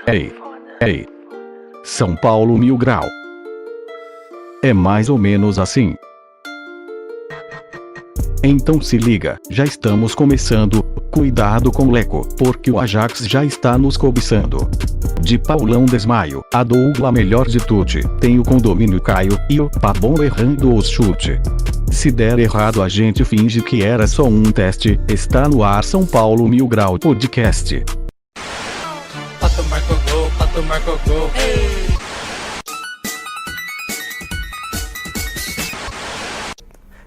Ei, ei. São Paulo Mil Grau. É mais ou menos assim. Então se liga, já estamos começando. Cuidado com o Leco, porque o Ajax já está nos cobiçando. De Paulão Desmaio, a Dougla melhor de tudo, tem o condomínio Caio, e o Pabon errando os chute. Se der errado a gente finge que era só um teste. Está no ar São Paulo Mil Grau Podcast. Pato marcou gol, Pato marcou gol. Ei!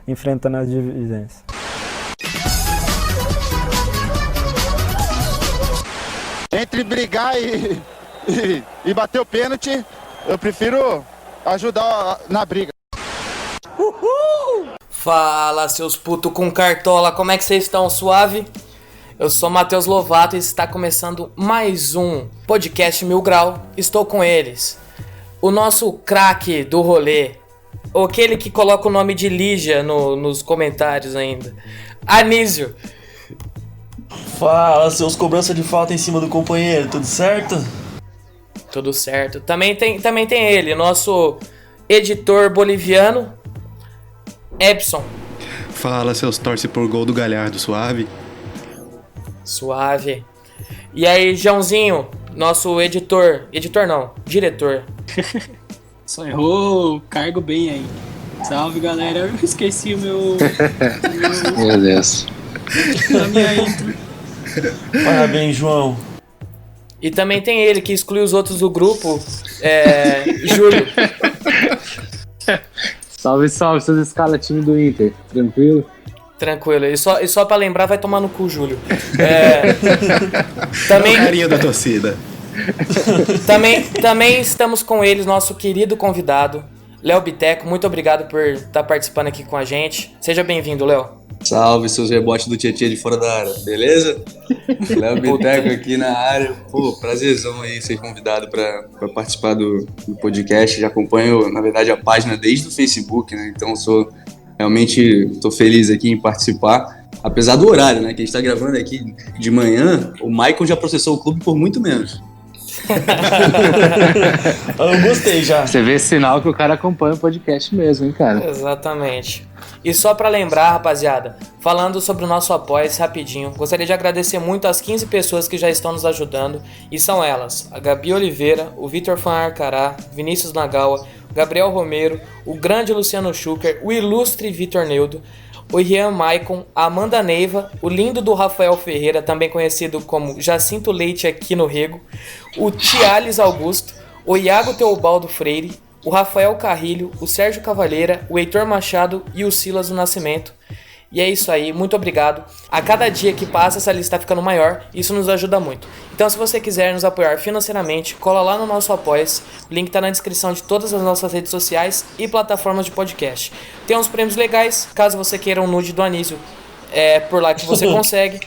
Enfrentando as divisões. Entre brigar e bater o pênalti, eu prefiro ajudar na briga. Uhul! Fala, seus putos com cartola, como é que vocês estão? Suave? Eu sou Matheus Lovato e está começando mais um podcast Mil Grau. Estou com eles. O nosso craque do rolê, aquele que coloca o nome de Lígia nos comentários ainda, Anísio. Fala, seus cobranças de falta em cima do companheiro, tudo certo? Tudo certo. Também tem ele, nosso editor boliviano, Epson. Fala, seus torce por gol do Galhardo, suave? Suave. E aí, Joãozinho, nosso diretor. Só errou, cargo bem aí. Salve, galera, eu esqueci o meu... Meu Deus. A minha intro. Parabéns, João. E também tem ele, que exclui os outros do grupo, Júlio. Salve, salve, seus escala time do Inter. Tranquilo? Tranquilo. E só pra lembrar, vai tomar no cu, Júlio. Também... Carinha da torcida. Também estamos com eles, nosso querido convidado, Léo Biteco. Muito obrigado por estar participando aqui com a gente. Seja bem-vindo, Léo. Salve, seus rebotes do Tietê de fora da área, beleza? Léo Biteco aqui na área. Pô, prazerzão aí ser convidado para participar do podcast. Já acompanho, na verdade, a página desde o Facebook, né? Então tô feliz aqui em participar. Apesar do horário, né? Que a gente tá gravando aqui de manhã, o Michael já processou o clube por muito menos. Eu gostei já. Você vê sinal que o cara acompanha o podcast mesmo, hein, cara? Exatamente. E só pra lembrar, rapaziada, falando sobre o nosso apoio-se rapidinho, gostaria de agradecer muito as 15 pessoas que já estão nos ajudando, e são elas: a Gabi Oliveira, o Vitor Fanarcará, Vinícius Nagawa, o Gabriel Romero, o grande Luciano Schucker, o ilustre Vitor Neudo, o Rian Maicon, a Amanda Neiva, o lindo do Rafael Ferreira, também conhecido como Jacinto Leite aqui no Rego, o Tiales Augusto, o Iago Teobaldo Freire, o Rafael Carrilho, o Sérgio Cavalheira, o Heitor Machado e o Silas do Nascimento. E é isso aí, muito obrigado. A cada dia que passa, essa lista tá ficando maior, isso nos ajuda muito. Então, se você quiser nos apoiar financeiramente, cola lá no nosso Apoia-se. O link tá na descrição de todas as nossas redes sociais e plataformas de podcast. Tem uns prêmios legais, caso você queira um nude do Anísio, é por lá que você consegue.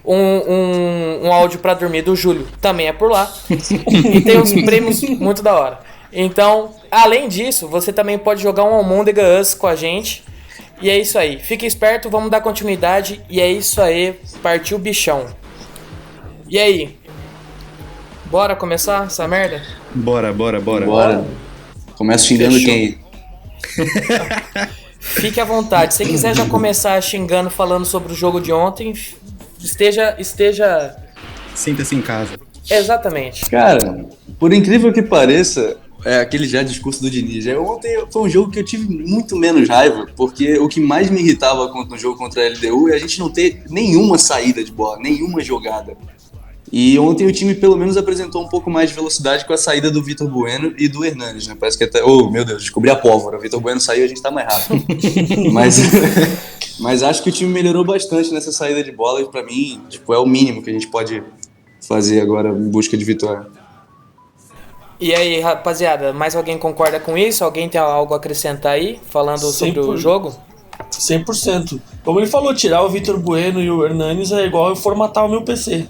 Um áudio pra dormir do Júlio também é por lá. E tem uns prêmios muito da hora. Então, além disso, você também pode jogar um Among Us com a gente. E é isso aí. Fique esperto, vamos dar continuidade. E é isso aí. Partiu o bichão. E aí? Bora começar essa merda? Bora. Começa xingando quem? Fique à vontade. Se quiser já começar xingando, falando sobre o jogo de ontem, esteja... Sinta-se em casa. Exatamente. Cara, por incrível que pareça, é aquele já discurso do Diniz. Ontem foi um jogo que eu tive muito menos raiva, porque o que mais me irritava no jogo contra a LDU é a gente não ter nenhuma saída de bola, nenhuma jogada. E ontem o time pelo menos apresentou um pouco mais de velocidade com a saída do Vitor Bueno e do Hernanes, né? Parece que até... Oh, meu Deus, descobri a pólvora. O Vitor Bueno saiu e a gente tá mais rápido. Mas acho que o time melhorou bastante nessa saída de bola e pra mim, é o mínimo que a gente pode fazer agora em busca de vitória. E aí, rapaziada, mais alguém concorda com isso? Alguém tem algo a acrescentar aí, falando sobre o jogo? 100%. Como ele falou, tirar o Vitor Bueno e o Hernanes é igual eu formatar o meu PC.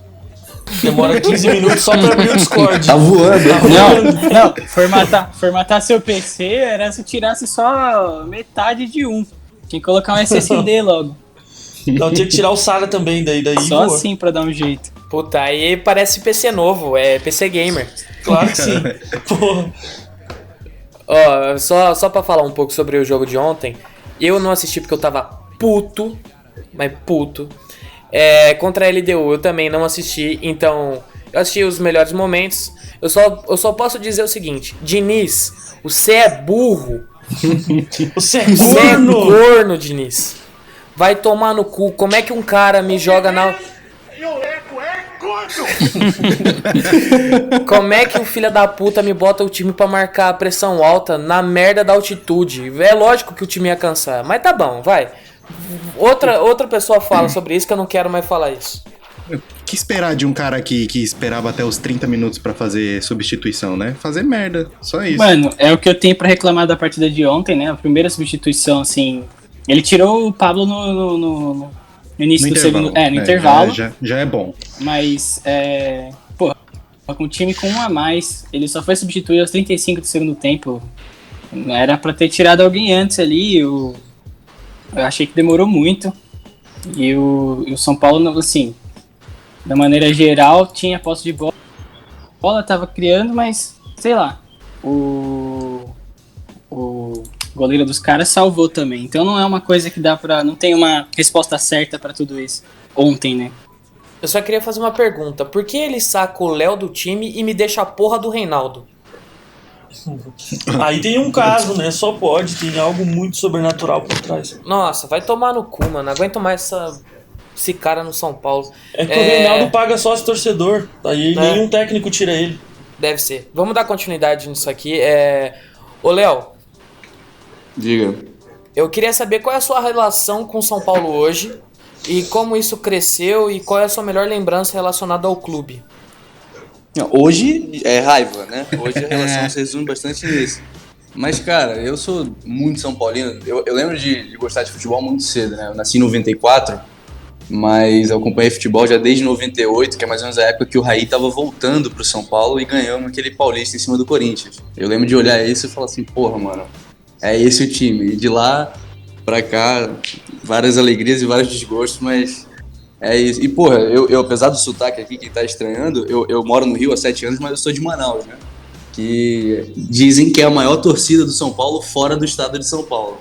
Demora 15 minutos só pra abrir o Discord. Tá voando. Não, formatar seu PC era se tirasse só metade de um. Tinha que colocar um SSD logo. Não, tinha que tirar o SATA também, daí só voa. assim pra dar um jeito. Puta, aí parece PC novo, é PC Gamer. Claro que sim. Porra. Ó, só pra falar um pouco sobre o jogo de ontem, eu não assisti porque eu tava puto, mas puto. Contra a LDU eu também não assisti, então eu assisti os melhores momentos. Eu só posso dizer o seguinte: Diniz, você é burro. Você é Você é corno! corno, Diniz. Vai tomar no cu. Como é que um cara me joga na... Como é que o filho da puta me bota o time pra marcar a pressão alta na merda da altitude? É lógico que o time ia cansar, mas tá bom, vai. Outra pessoa fala sobre isso que eu não quero mais falar isso. O que esperar de um cara que esperava até os 30 minutos pra fazer substituição, né? Fazer merda, só isso. Mano, é o que eu tenho pra reclamar da partida de ontem, né? A primeira substituição, assim... Ele tirou o Pablo no início do segundo... no intervalo. Já é bom. Mas, com o time com um a mais, ele só foi substituir aos 35 do segundo tempo. Era pra ter tirado alguém antes ali. Eu achei que demorou muito. E o São Paulo, assim, da maneira geral, tinha posse de bola. A bola tava criando, mas, sei lá, o goleiro dos caras salvou também. Então não é uma coisa que dá pra... Não tem uma resposta certa pra tudo isso. Ontem, né? Eu só queria fazer uma pergunta. Por que ele saca o Léo do time e me deixa a porra do Reinaldo? Aí tem um caso, né? Só pode, tem algo muito sobrenatural por trás. Nossa, vai tomar no cu, mano. Não aguento mais esse cara no São Paulo. É que o Reinaldo paga sócio torcedor. Aí nenhum técnico tira ele. Deve ser. Vamos dar continuidade nisso aqui. Ô, Léo. Diga. Eu queria saber qual é a sua relação com o São Paulo hoje e como isso cresceu e qual é a sua melhor lembrança relacionada ao clube. Hoje é raiva, né? Hoje a relação se resume bastante nisso. Mas, cara, eu sou muito São Paulino. Eu lembro de gostar de futebol muito cedo, né? Eu nasci em 94, mas eu acompanhei futebol já desde 98, que é mais ou menos a época que o Raí tava voltando pro São Paulo e ganhamos aquele Paulista em cima do Corinthians. Eu lembro de olhar isso e falar assim, porra, mano, é esse o time. E de lá pra cá, várias alegrias e vários desgostos, mas é isso. E, porra, eu apesar do sotaque aqui, quem tá estranhando, eu moro no Rio há 7 anos, mas eu sou de Manaus, né? Que dizem que é a maior torcida do São Paulo fora do estado de São Paulo.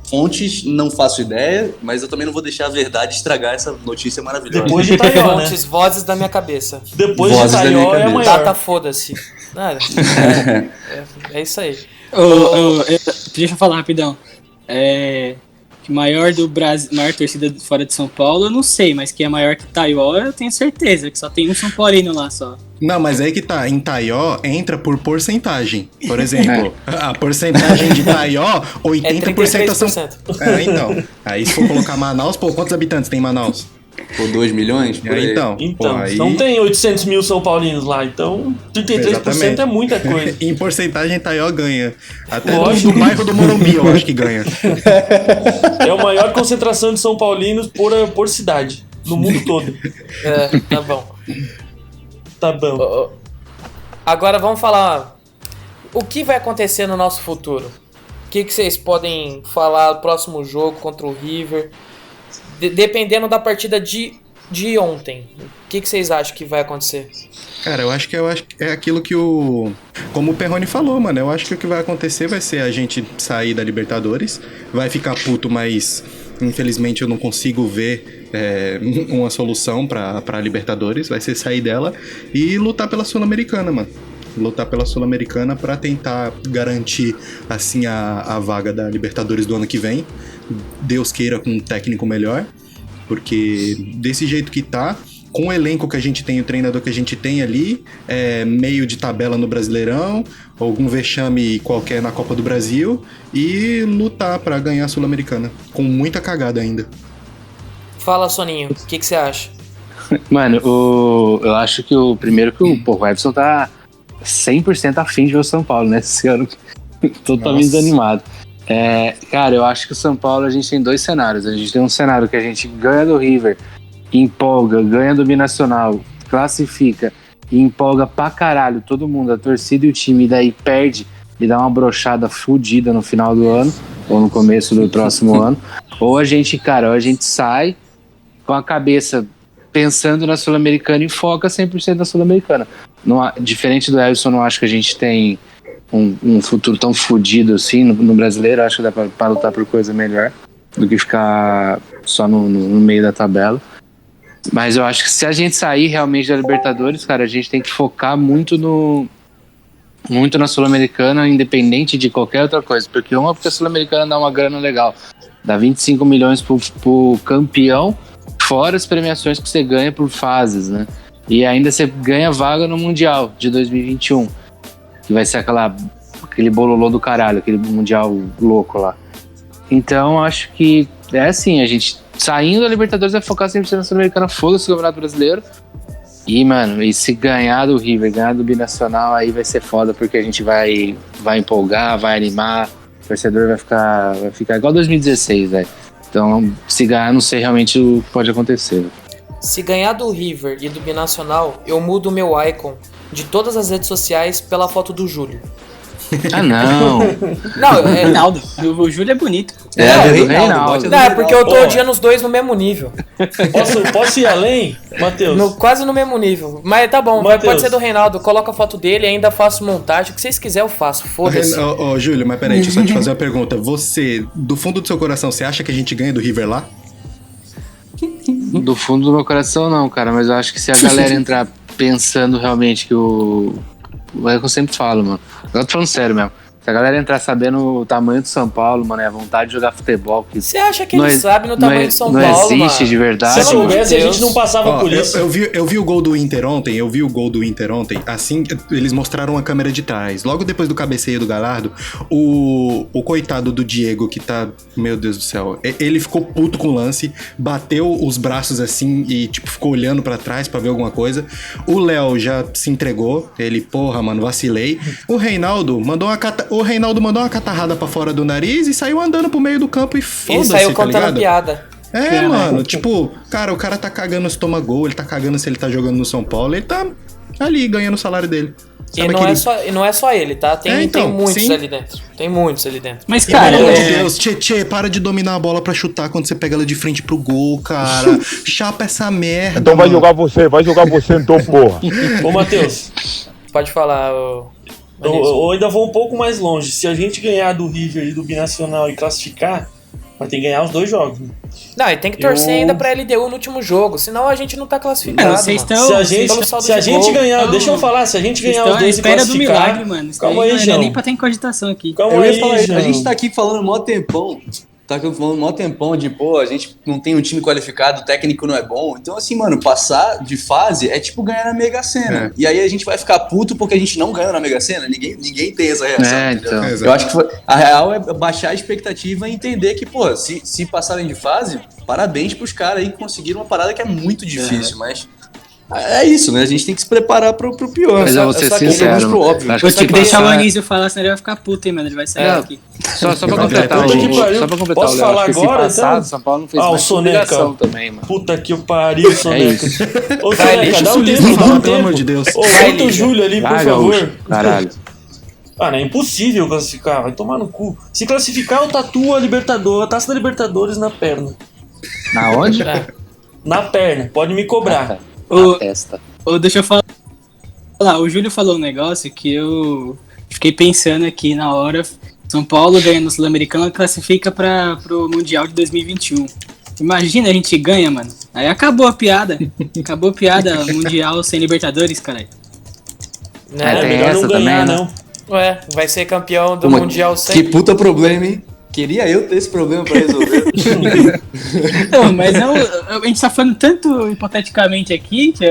Fontes, não faço ideia, mas eu também não vou deixar a verdade estragar essa notícia maravilhosa. Depois de Taió, né? Fontes, vozes da minha cabeça. Depois Vozes de da minha Taió é a cabeça. maior. Data, foda-se. Nada. É isso aí. Deixa eu falar rapidão. Que maior do Brasil, maior torcida fora de São Paulo, eu não sei, mas que é maior que Taió, eu tenho certeza, que só tem um São Paulino lá só. Não, mas aí que tá, em Taió entra por porcentagem. Por exemplo, a porcentagem de Taió, 80% são... 33%. Então. Aí se for colocar Manaus, pô, quantos habitantes tem Manaus? Por 2 milhões? Por aí. Então, pô, aí... não tem 800 mil São Paulinos lá, então 33% Exatamente. é muita coisa. Em porcentagem, Taió ganha. Até Lógico. no bairro do Morumbi, eu acho que ganha. É a maior concentração de São Paulinos por cidade, no mundo todo. Tá bom. Tá bom. Agora vamos falar o que vai acontecer no nosso futuro. O que vocês podem falar do próximo jogo contra o River? Dependendo da partida de ontem, o que vocês acham que vai acontecer? Cara, eu acho que é aquilo que como o Perrone falou, mano. Eu acho que o que vai acontecer vai ser a gente sair da Libertadores. Vai ficar puto, mas infelizmente eu não consigo ver uma solução pra Libertadores. Vai ser sair dela e lutar pela Sul-Americana, mano. Lutar pela Sul-Americana pra tentar garantir, assim, a vaga da Libertadores do ano que vem. Deus queira, com um técnico melhor. Porque desse jeito que tá, com o elenco que a gente tem, o treinador que a gente tem ali, meio de tabela no Brasileirão, algum vexame qualquer na Copa do Brasil, e lutar pra ganhar a Sul-Americana. Com muita cagada ainda. Fala, Soninho, o que você acha? Mano, eu acho que o Everson tá 100% afim de ver o São Paulo, né? Esse ano totalmente desanimado. Cara, eu acho que o São Paulo, a gente tem 2 cenários. A gente tem um cenário que a gente ganha do River, empolga, ganha do Binacional, classifica e empolga pra caralho todo mundo, a torcida e o time, e daí perde e dá uma brochada fodida no final do ano ou no começo do próximo ano. Ou a gente sai com a cabeça pensando na Sul-Americana e foca 100% na Sul-Americana. Diferente do Elson, não acho que a gente tem um futuro tão fodido assim no brasileiro. Acho que dá pra lutar por coisa melhor do que ficar só no meio da tabela. Mas eu acho que se a gente sair realmente da Libertadores, cara, a gente tem que focar muito na Sul-Americana, independente de qualquer outra coisa. Porque a Sul-Americana dá uma grana legal. Dá 25 milhões pro campeão, fora as premiações que você ganha por fases, né? E ainda você ganha vaga no Mundial de 2021, que vai ser aquele bololô do caralho, aquele Mundial louco lá. Então, acho que é assim, a gente saindo da Libertadores vai focar 100% na Sul-Americana, foda-se o Campeonato Brasileiro. E, mano, e se ganhar do River, ganhar do Binacional, aí vai ser foda, porque a gente vai empolgar, vai animar, o torcedor vai ficar igual 2016, velho. Então, se ganhar, não sei realmente o que pode acontecer. Se ganhar do River e do Binacional, eu mudo o meu icon de todas as redes sociais pela foto do Júlio. Ah, não. Não, Reinaldo. O Júlio é bonito. Do Reinaldo. Não, é porque eu tô odiando os dois no mesmo nível. Posso ir além, Matheus? Quase no mesmo nível. Mas tá bom, pode ser do Reinaldo. Coloca a foto dele e ainda faço montagem. O que vocês quiserem eu faço, foda-se. Ô, Júlio, mas peraí, deixa eu só te fazer uma pergunta. Você, do fundo do seu coração, você acha que a gente ganha do River lá? Do fundo do meu coração não, cara, mas eu acho que se a galera entrar pensando realmente que é o que eu sempre falo, mano. Eu tô falando sério mesmo. Se a galera entrar sabendo o tamanho do São Paulo, mano, é a vontade de jogar futebol. Você acha que ele sabe no tamanho do São Paulo, mano? Não existe de verdade. Se soubesse, a gente não passava por isso. Eu vi o gol do Inter ontem, assim, eles mostraram a câmera de trás. Logo depois do cabeceio do Gallardo, o coitado do Diego, que tá, meu Deus do céu, ele ficou puto com o lance, bateu os braços assim e, tipo, ficou olhando pra trás pra ver alguma coisa. O Léo já se entregou, ele, porra, mano, vacilei. O Reinaldo mandou uma catarrada pra fora do nariz e saiu andando pro meio do campo e foda-se, saiu tá contando ligado? piada. Mano, tipo, cara, o cara tá cagando se toma gol, ele tá cagando se ele tá jogando no São Paulo, ele tá ali ganhando o salário dele. E não é só ele, tá? Tem muitos ali dentro. Tem muitos ali dentro. Mas, cara, pelo amor de Deus, Tchê, para de dominar a bola pra chutar quando você pega ela de frente pro gol, cara. Chapa essa merda. Então vai jogar você então, porra. Ô, Matheus. Pode falar, eu ainda vou um pouco mais longe. Se a gente ganhar do River e do Binacional e classificar, vai ter que ganhar os 2 jogos. Né? Não, e tem que torcer ainda pra LDU no último jogo, senão a gente não tá classificado. Vocês estão. Se a gente ganhar, deixa eu falar, se a gente ganhar os 2 e classificar... do milagre, mano. Calma aí, João. Não é nem pra ter em cogitação aqui. Eu ia falar, a gente tá aqui falando mó tempão. De, pô, a gente não tem um time qualificado, o técnico não é bom. Então, assim, mano, passar de fase é tipo ganhar na Mega Sena. E aí a gente vai ficar puto porque a gente não ganhou na Mega Sena. Ninguém tem essa reação. Então. Eu acho que a real é baixar a expectativa e entender que, pô, se passarem de fase, parabéns pros caras aí que conseguiram uma parada que é muito difícil, mas... É isso, né? A gente tem que se preparar pro pior. Mas eu vou ser sincero, pro óbvio. Vou ter que deixar o Anísio falar, senão ele vai ficar puto, hein, mano. Ele vai sair daqui. Só pra completar Posso falar agora, então? São Paulo não fez o Soneca também, mano. Puta que o pariu, Soneca. Ô, Soneca, dá um tempo. Pelo amor de Deus. Bota o Júlio ali, por favor. Caralho. Não é impossível classificar, vai tomar no cu. Se classificar, eu tatuo a taça da Libertadores na perna. Na onde? Na perna, pode me cobrar. Na testa. Deixa eu falar. O Júlio falou um negócio que eu fiquei pensando aqui na hora. São Paulo ganhando o Sul-Americano classifica pro Mundial de 2021. Imagina a gente ganha, mano. Aí acabou a piada. Acabou a piada Mundial sem Libertadores, caralho. Né? É melhor não ganhar, não. Ué, vai ser campeão do Mundial sem... Que puta problema, hein? Queria eu ter esse problema pra resolver. Não, mas a gente tá falando tanto hipoteticamente aqui, que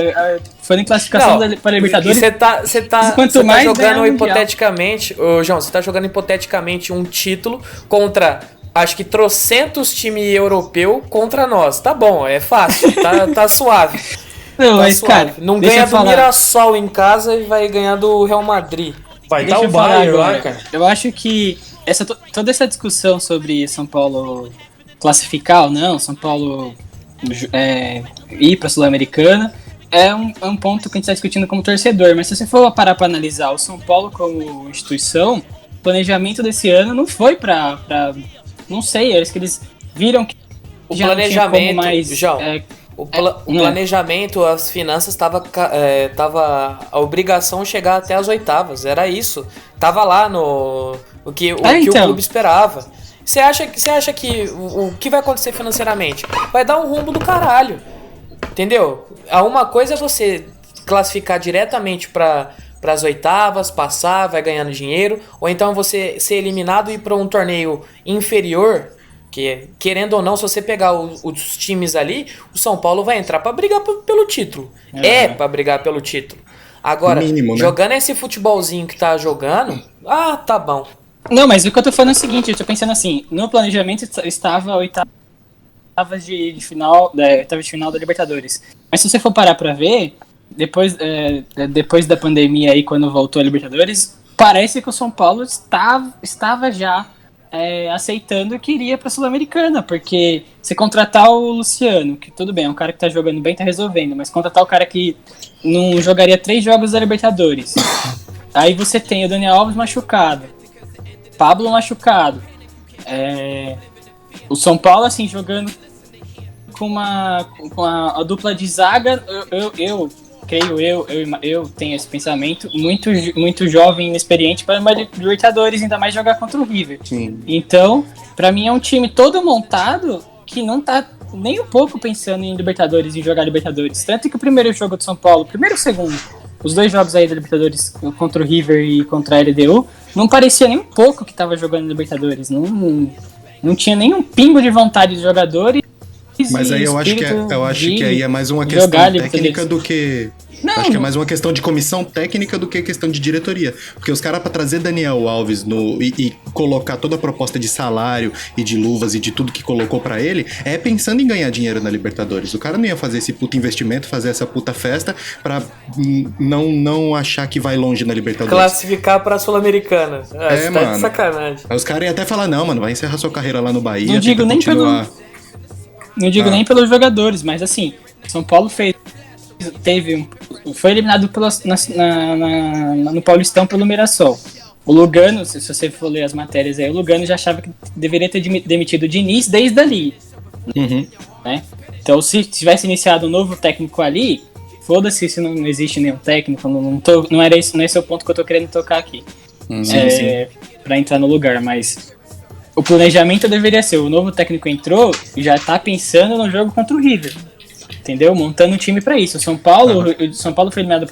falando em classificação para Libertadores. Você tá jogando hipoteticamente, João, você tá jogando hipoteticamente um título contra, acho que trocentos time europeu contra nós. Tá bom, é fácil, tá suave. Não, mas suave. Cara, não ganha do Mirassol em casa e vai ganhar do Real Madrid. Vai dar o Bayern lá, cara. Eu acho que toda essa discussão sobre São Paulo classificar ou não, São Paulo ir para a Sul-Americana, é um ponto que a gente está discutindo como torcedor. Mas se você for parar para analisar o São Paulo como instituição, o planejamento desse ano não foi para não sei, acho que eles viram que o já planejamento, não tinha como mais O planejamento, as finanças, tava a obrigação chegar até as oitavas. Era isso. Tava lá o que o clube esperava. Você acha que o que vai acontecer financeiramente? Vai dar um rumbo do caralho. Entendeu? Uma coisa é você classificar diretamente para as oitavas, passar, vai ganhando dinheiro, ou então você ser eliminado e ir para um torneio inferior, que querendo ou não, se você pegar os times ali, o São Paulo vai entrar para brigar pelo título. Para brigar pelo título. Agora, mínimo, né? Jogando esse futebolzinho que tá jogando, tá bom. Não, mas o que eu tô falando é o seguinte, eu tô pensando assim, no planejamento estava oitavas de final da Libertadores. Mas se você for parar pra ver, depois da pandemia aí, quando voltou a Libertadores, parece que o São Paulo estava já aceitando que iria pra Sul-Americana, porque se contratar o Luciano, que tudo bem, é um cara que tá jogando bem, tá resolvendo, mas contratar o cara que não jogaria 3 jogos da Libertadores, aí você tem o Daniel Alves machucado, Pablo machucado, o São Paulo assim jogando com a dupla de zaga, eu tenho esse pensamento muito jovem, inexperiente para uma Libertadores, ainda mais jogar contra o River. Sim. Então, para mim é um time todo montado que não tá nem um pouco pensando em Libertadores, em jogar Libertadores. Tanto que o primeiro jogo do São Paulo, primeiro e o segundo, os 2 jogos aí da Libertadores contra o River e contra a LDU, não parecia nem um pouco que tava jogando Libertadores. Não tinha nem um pingo de vontade dos jogadores. Mas aí eu acho que aí é mais uma questão técnica do que... Acho que é mais uma questão de comissão técnica do que questão de diretoria. Porque os caras, pra trazer Daniel Alves e colocar toda a proposta de salário e de luvas e de tudo que colocou pra ele, é pensando em ganhar dinheiro na Libertadores. O cara não ia fazer esse puta investimento, fazer essa puta festa pra não achar que vai longe na Libertadores. Classificar pra Sul-Americana. Você tá de sacanagem. Aí os caras iam até falar, não, mano, vai encerrar sua carreira lá no Bahia. Não digo nem pelos jogadores, mas assim, São Paulo foi eliminado no Paulistão pelo Mirassol. O Lugano, se você for ler as matérias aí, o Lugano já achava que deveria ter demitido o Diniz desde ali. Uhum. Né? Então, se tivesse iniciado um novo técnico ali, foda-se se não existe nenhum técnico, não é esse o ponto que eu tô querendo tocar aqui. Sim. Pra entrar no lugar, mas o planejamento deveria ser, o novo técnico entrou e já tá pensando no jogo contra o River. Entendeu? Montando um time pra isso. O São Paulo foi eliminado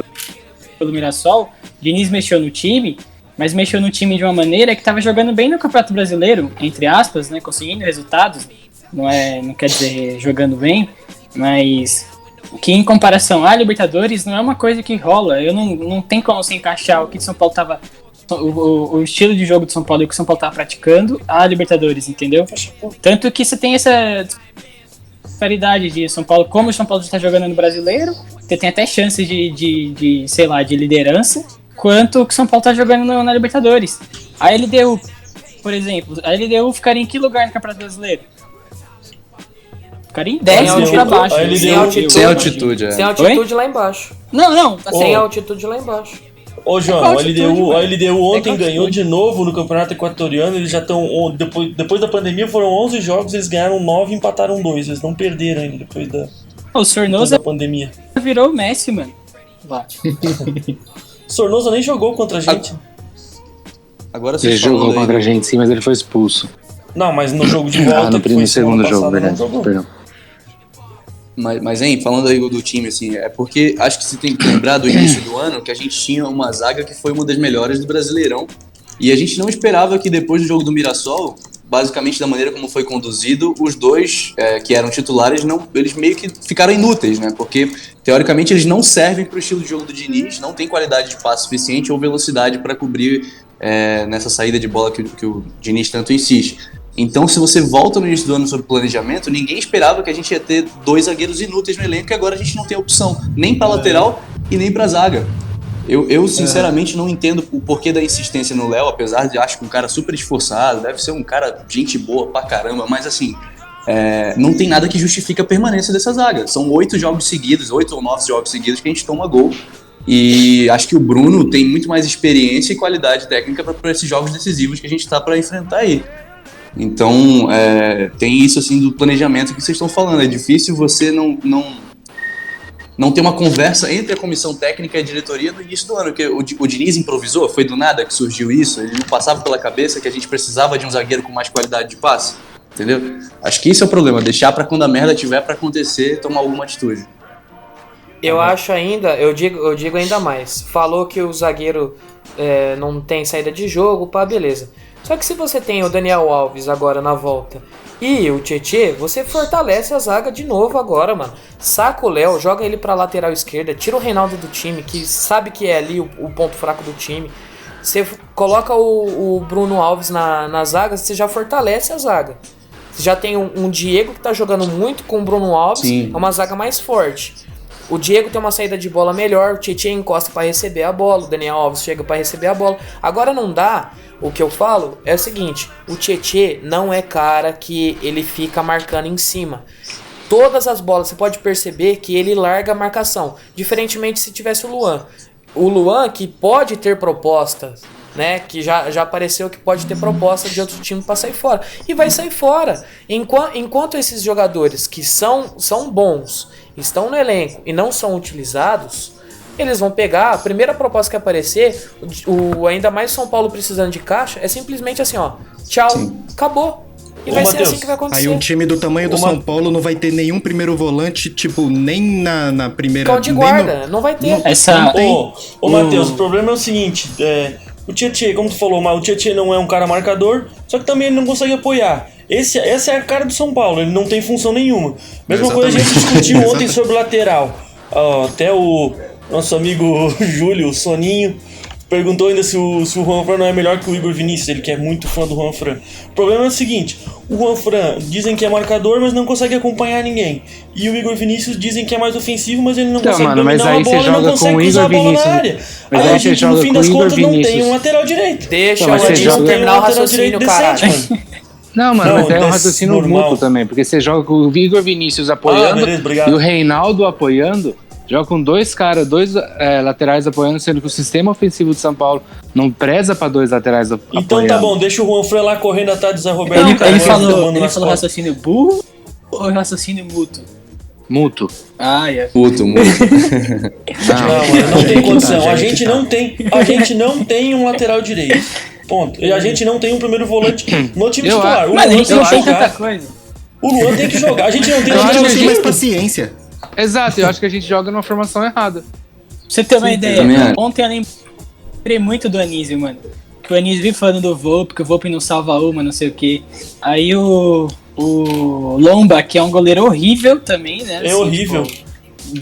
pelo Mirassol, Diniz mexeu no time, mas mexeu no time de uma maneira que tava jogando bem no Campeonato Brasileiro, entre aspas, né, conseguindo resultados, não quer dizer jogando bem, mas que em comparação à Libertadores não é uma coisa que rola. Não tem como se encaixar o que o São Paulo tava... O estilo de jogo do São Paulo e o que o São Paulo tava praticando à Libertadores, entendeu? Tanto que você tem essa disparidade de São Paulo, como o São Paulo está jogando no Brasileiro, você tem até chance de sei lá, de liderança, quanto o que o São Paulo está jogando na Libertadores. A LDU, por exemplo, a LDU ficaria em que lugar no Campeonato Brasileiro? Ficaria em 10º pra baixo. Sem altitude, Sem altitude lá embaixo. Não. Sem altitude lá embaixo. Ô João, a LDU ontem ganhou de novo no Campeonato Equatoriano. Eles já estão. Depois da pandemia foram 11 jogos, eles ganharam 9 e empataram 2. Eles não perderam ainda depois o Sornosa da pandemia. Virou o Messi, mano. Sornosa nem jogou contra a gente. Agora ele jogou contra a gente, sim, mas ele foi expulso. Não, mas no jogo de volta. No segundo jogo, verdade. Perdão. Mas, hein, falando aí do time, assim, é porque acho que você tem que lembrar do início do ano que a gente tinha uma zaga que foi uma das melhores do Brasileirão, e a gente não esperava que depois do jogo do Mirassol, basicamente da maneira como foi conduzido, os dois que eram titulares, eles meio que ficaram inúteis, né? Porque, teoricamente, eles não servem para o estilo de jogo do Diniz, não tem qualidade de passe suficiente ou velocidade para cobrir nessa saída de bola que o Diniz tanto insiste. Então, se você volta no início do ano sobre planejamento, ninguém esperava que a gente ia ter 2 zagueiros inúteis no elenco, e agora a gente não tem opção, nem pra lateral e nem pra zaga. Eu sinceramente não entendo o porquê da insistência no Léo, apesar de acho que um cara super esforçado, deve ser um cara gente boa pra caramba, mas assim, não tem nada que justifique a permanência dessa zaga. São 8 jogos seguidos, 8 ou 9 jogos seguidos que a gente toma gol. E acho que o Bruno tem muito mais experiência e qualidade técnica para esses jogos decisivos que a gente tá para enfrentar aí. Então, tem isso assim do planejamento que vocês estão falando. É difícil você não ter uma conversa entre a comissão técnica e a diretoria no início do ano, porque o Diniz improvisou, foi do nada que surgiu isso, ele não passava pela cabeça que a gente precisava de um zagueiro com mais qualidade de passe, entendeu? Acho que isso é o problema, deixar pra quando a merda tiver pra acontecer, tomar alguma atitude. Eu acho ainda, eu digo ainda mais, falou que o zagueiro não tem saída de jogo, pá, beleza. Só que se você tem o Daniel Alves agora na volta e o Tietê, você fortalece a zaga de novo agora, mano. Saca o Léo, joga ele pra lateral esquerda, tira o Reinaldo do time, que sabe que é ali o ponto fraco do time. Você coloca o Bruno Alves na zaga, você já fortalece a zaga. Você já tem um Diego que tá jogando muito com o Bruno Alves, Sim. É uma zaga mais forte. O Diego tem uma saída de bola melhor, o Tietê encosta pra receber a bola, o Daniel Alves chega pra receber a bola. Agora não dá, o que eu falo é o seguinte, o Tietê não é cara que ele fica marcando em cima. Todas as bolas, você pode perceber que ele larga a marcação, diferentemente se tivesse o Luan. O Luan que pode ter propostas, né, que já apareceu que pode ter proposta de outro time para sair fora. E vai sair fora. Enquanto esses jogadores que são bons, estão no elenco e não são utilizados, eles vão pegar, a primeira proposta que aparecer, ainda mais São Paulo precisando de caixa, é simplesmente assim, ó, tchau, acabou. E vai ser assim que vai acontecer. Aí um time do tamanho do São Paulo não vai ter nenhum primeiro volante, tipo, nem na primeira... Cão de guarda, não vai ter. Ô Matheus, o problema é o seguinte, o Tietê, como tu falou, o Tietê não é um cara marcador, só que também ele não consegue apoiar. Essa é a cara do São Paulo, ele não tem função nenhuma. Mesma coisa a gente discutiu ontem sobre o lateral. Até o nosso amigo Júlio, o Soninho, perguntou ainda se o Juanfran não é melhor que o Igor Vinícius, ele que é muito fã do Juanfran. O problema é o seguinte, o Juanfran dizem que é marcador, mas não consegue acompanhar ninguém. E o Igor Vinícius dizem que é mais ofensivo, mas ele não consegue dominar a bola e não consegue cruzar a bola na área. Aí a gente, no fim das contas, não tem um lateral direito. Deixa o Edson terminar o raciocínio, caralho. Não, mano, mas é um raciocínio mútuo também, porque você joga com o Igor Vinícius apoiando e o Reinaldo apoiando, joga com dois laterais apoiando, sendo que o sistema ofensivo de São Paulo não preza pra dois laterais apoiando. Então tá bom, deixa o Juanfran lá correndo atrás do Zé Roberto. Ele falou raciocínio burro ou raciocínio mútuo? Mútuo. Mútuo. Não, tem condição. A gente não tem um lateral direito. Ponto. E a gente não tem um primeiro volante no time titular. Mas a gente não tem tanta coisa. O Luan tem que jogar. A gente não tem mais paciência. Exato, eu acho que a gente joga numa formação errada. Pra você ter uma ideia, ontem eu lembrei muito do Anísio, mano. Que o Anísio vive falando do Volpe, que o Volpe não salva uma, não sei o que. Aí o Lomba, que é um goleiro horrível também, né? É horrível. Tipo,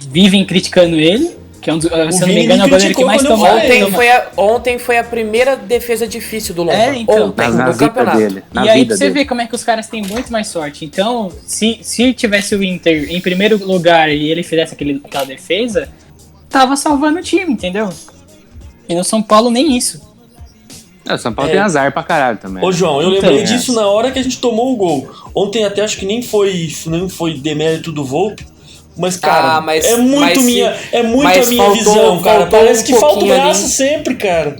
vivem criticando ele. Que é se eu não me engano, é o goleiro que mais toma. Ontem foi a primeira defesa difícil do Lomba. Então. Ontem, no campeonato. E aí você vê como é que os caras têm muito mais sorte. Então, se tivesse o Inter em primeiro lugar e ele fizesse aquela defesa, tava salvando o time, entendeu? E no São Paulo nem isso. O São Paulo tem azar pra caralho também. Ô João, eu lembrei disso na hora que a gente tomou o gol. Ontem até acho que nem foi demérito do Volpe. Mas, cara, é muito a minha visão, cara. Parece que falta o braço sempre, cara.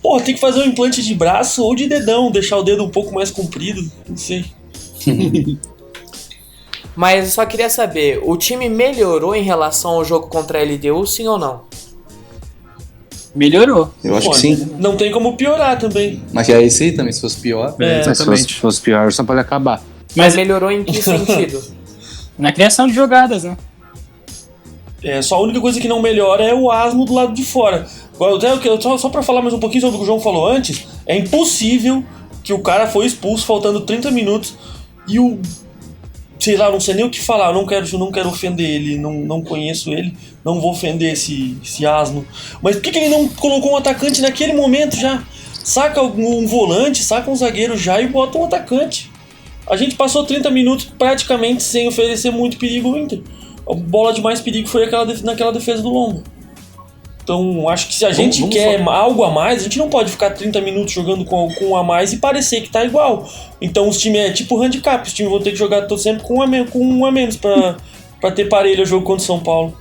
Pô, tem que fazer um implante de braço ou de dedão, deixar o dedo um pouco mais comprido, não sei. Mas eu só queria saber, o time melhorou em relação ao jogo contra a LDU, sim ou não? Melhorou. Eu acho que sim. Não tem como piorar também. Mas é isso aí também, se fosse pior. Se fosse pior, o São Paulo ia acabar. Mas melhorou em que sentido? Na criação de jogadas, né? Só a única coisa que não melhora é o asno do lado de fora. Só pra falar mais um pouquinho sobre o que o João falou antes, é impossível que o cara foi expulso faltando 30 minutos e sei lá, não sei nem o que falar, eu não quero ofender ele, não conheço ele, não vou ofender esse asno. Mas por que ele não colocou um atacante naquele momento já? Saca um volante, saca um zagueiro já e bota um atacante. A gente passou 30 minutos praticamente sem oferecer muito perigo ao Inter. A bola de mais perigo foi naquela defesa do Lomba. Então, acho que se a gente quer algo a mais, a gente não pode ficar 30 minutos jogando com um a mais e parecer que tá igual. Então, os times é tipo handicap. Os times vão ter que jogar sempre com um a menos pra ter parelho o jogo contra o São Paulo.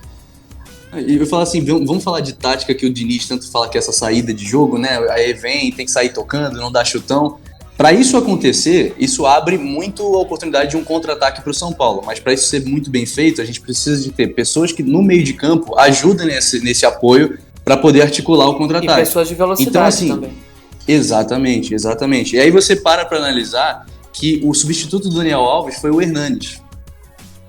E eu falo assim, vamos falar de tática que o Diniz tanto fala que é essa saída de jogo, né? Aí tem que sair tocando, não dá chutão. Para isso acontecer, isso abre muito a oportunidade de um contra-ataque para o São Paulo, mas para isso ser muito bem feito, a gente precisa de ter pessoas que no meio de campo ajudem nesse apoio para poder articular o contra-ataque. E pessoas de velocidade então, assim, também. Exatamente. E aí você para analisar que o substituto do Daniel Alves foi o Hernanes,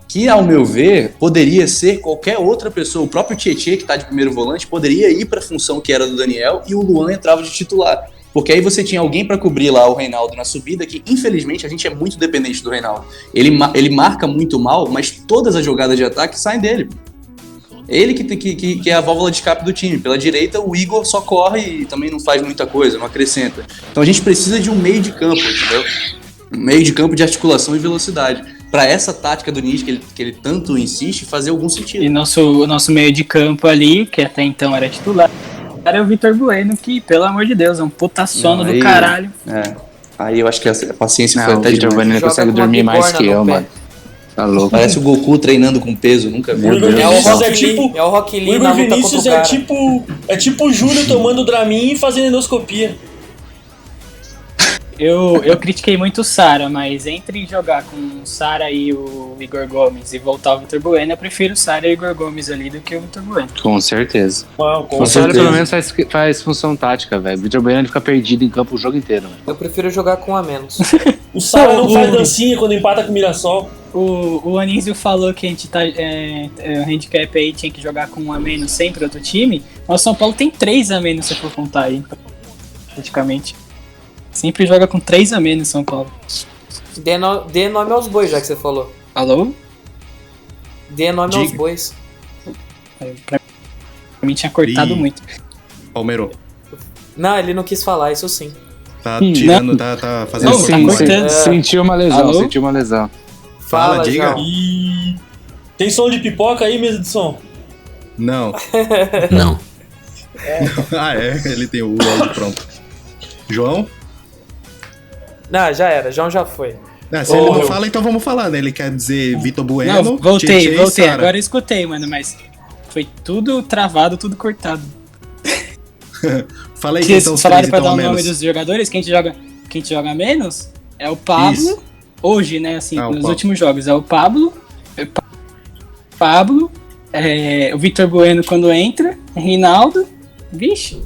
que, ao meu ver, poderia ser qualquer outra pessoa. O próprio Tietê, que está de primeiro volante, poderia ir para a função que era do Daniel e o Luan entrava de titular. Porque aí você tinha alguém para cobrir lá o Reinaldo na subida, que infelizmente a gente é muito dependente do Reinaldo. Ele marca muito mal, mas todas as jogadas de ataque saem dele. Ele que é a válvula de escape do time. Pela direita, o Igor só corre e também não faz muita coisa, não acrescenta. Então a gente precisa de um meio de campo, entendeu? Um meio de campo de articulação e velocidade. Para essa tática do Diniz, que ele tanto insiste, fazer algum sentido. E o nosso meio de campo ali, que até então era titular, era o Vitor Bueno, que, pelo amor de Deus, é um puta sono do caralho. Aí eu acho que a paciência foi até o Vitor Bueno consegue dormir mais que eu, mano. Tá louco. Parece o Goku treinando com peso, nunca vi. É o Rock Lee. O Igor Vinícius é tipo o Júlio tomando Dramin e fazendo endoscopia. Eu critiquei muito o Sara, mas entre jogar com o Sara e o Igor Gomes e voltar o Vitor Bueno, eu prefiro o Sara e o Igor Gomes ali do que o Vitor Bueno. Com certeza. Com o Sara pelo menos faz função tática, velho. O Vitor Bueno ele fica perdido em campo o jogo inteiro. Véio. Eu prefiro jogar com a menos. O Sara não faz dancinha quando empata com o Mirassol. O Anísio falou que a gente o handicap aí tinha que jogar com um a menos sempre outro time. Mas o São Paulo tem 3 a menos, se for contar aí, praticamente. Sempre joga com 3 a menos São Paulo. Dê nome aos bois, já que você falou. Alô? Dê nome aos bois. Pra mim tinha cortado muito. Palmeiro. Não, ele não quis falar, isso sim. Tá tirando, tá fazendo... Não, tá cortando. Sentiu uma lesão, Fala, diga. E... Tem som de pipoca aí, mesa de som? Não. Não. Ele tem o áudio pronto. João? Não, já era, João já foi. Se ele não fala, então vamos falar, né? Ele quer dizer Vitor Bueno. Não, voltei. Agora eu escutei, mano, mas foi tudo travado, tudo cortado. Fala aí quem são os falaram 3 pra então dar a o nome menos. dos jogadores, quem joga menos é o Pablo. Isso. Hoje, né, assim, nos Pablo. últimos jogos, é o Pablo, o Vitor Bueno quando entra, Reinaldo, vixe.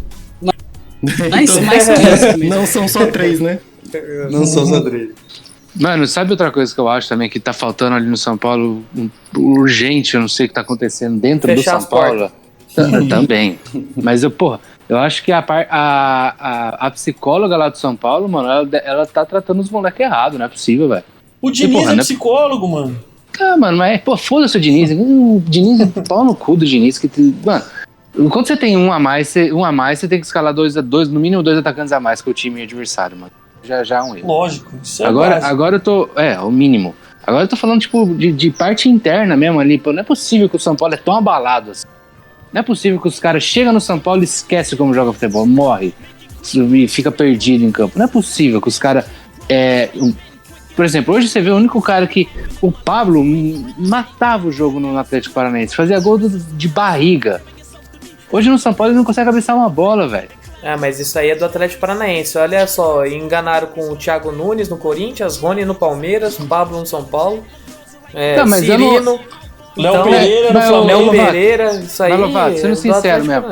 Mais Não são só 3, né? Não são só 3. Mano, sabe outra coisa que eu acho também que tá faltando ali no São Paulo? Urgente, eu não sei o que tá acontecendo dentro Fechar do São Paulo. Também. Mas eu acho que a psicóloga lá do São Paulo, mano, ela tá tratando os moleques errado, não é possível, velho. O Diniz é psicólogo, mano. Mano, mas, foda-se o Diniz. O Diniz é pau no cu do Diniz. Mano, quando você tem um a mais, você tem que escalar no mínimo 2 atacantes a mais que o time adversário, mano. Já é um erro. Lógico, isso é agora eu tô... o mínimo. Agora eu tô falando, tipo, de parte interna mesmo ali. Pô, não é possível que o São Paulo é tão abalado assim. Não é possível que os caras chegam no São Paulo e esquecem como joga futebol, morre e fica perdido em campo. Não é possível que os caras... Por exemplo, hoje você vê o único cara que... O Pablo matava o jogo no Atlético Paranaense, fazia gol de barriga. Hoje no São Paulo ele não consegue cabeçar uma bola, velho. Mas isso aí é do Atlético Paranaense. Olha só, enganaram com o Thiago Nunes no Corinthians, Rony no Palmeiras, Pablo no São Paulo, mas Cirino, Léo Pereira no Flamengo. Léo Pereira, isso aí. Mas, Lovato, sendo sincero mesmo,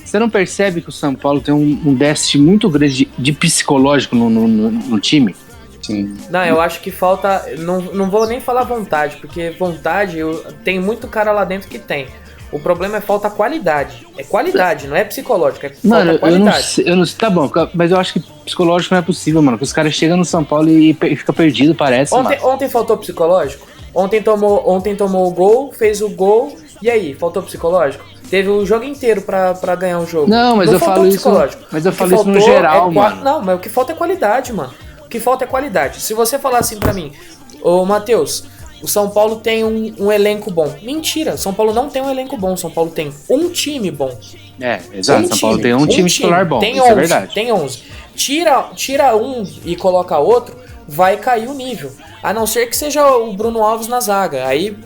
você não percebe que o São Paulo tem um déficit muito grande de psicológico no time? Sim. Não, eu acho que falta... Não vou nem falar vontade, porque vontade, tem muito cara lá dentro que tem. O problema é falta qualidade. É qualidade, não é psicológico, é falta qualidade. Eu não sei, tá bom, mas eu acho que psicológico não é possível, mano. Que os caras chegam no São Paulo e fica perdido, parece. Ontem faltou psicológico? Ontem tomou o gol, fez o gol, e aí, faltou psicológico? Teve o jogo inteiro pra ganhar um jogo. Não, mas eu falo isso. Mas eu falo isso no geral, mano. Não, mas o que falta é qualidade, mano. O que falta é qualidade. Se você falar assim pra mim, ô Matheus, o São Paulo tem um elenco bom. Mentira, São Paulo não tem um elenco bom. São Paulo tem um time bom. Exato. São Paulo tem um time titular bom. Tem 11, isso é verdade. Tem 11. Tira um e coloca outro, vai cair o nível. A não ser que seja o Bruno Alves na zaga. Aí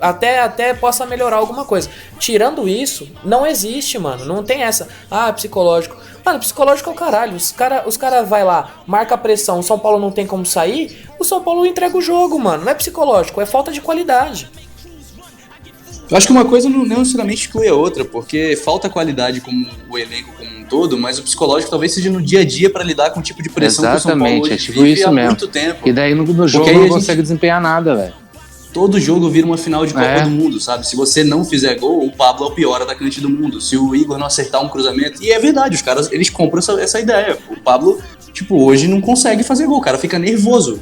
até possa melhorar alguma coisa. Tirando isso, não existe, mano. Não tem essa. Ah, psicológico. Mano, psicológico é o caralho. Os cara vai lá, marca a pressão, o São Paulo não tem como sair, o São Paulo entrega o jogo, mano. Não é psicológico, é falta de qualidade. Eu acho que uma coisa não necessariamente exclui a outra, porque falta qualidade como o elenco como um todo, mas o psicológico talvez seja no dia a dia para lidar com o tipo de pressão que o São Paulo hoje é tipo vive isso há mesmo. muito tempo. E daí no jogo não consegue desempenhar nada, velho. Todo jogo vira uma final de Copa do Mundo, sabe? Se você não fizer gol, o Pablo é o pior atacante do mundo. Se o Igor não acertar um cruzamento... E é verdade, os caras, eles compram essa ideia. O Pablo, hoje não consegue fazer gol. O cara fica nervoso.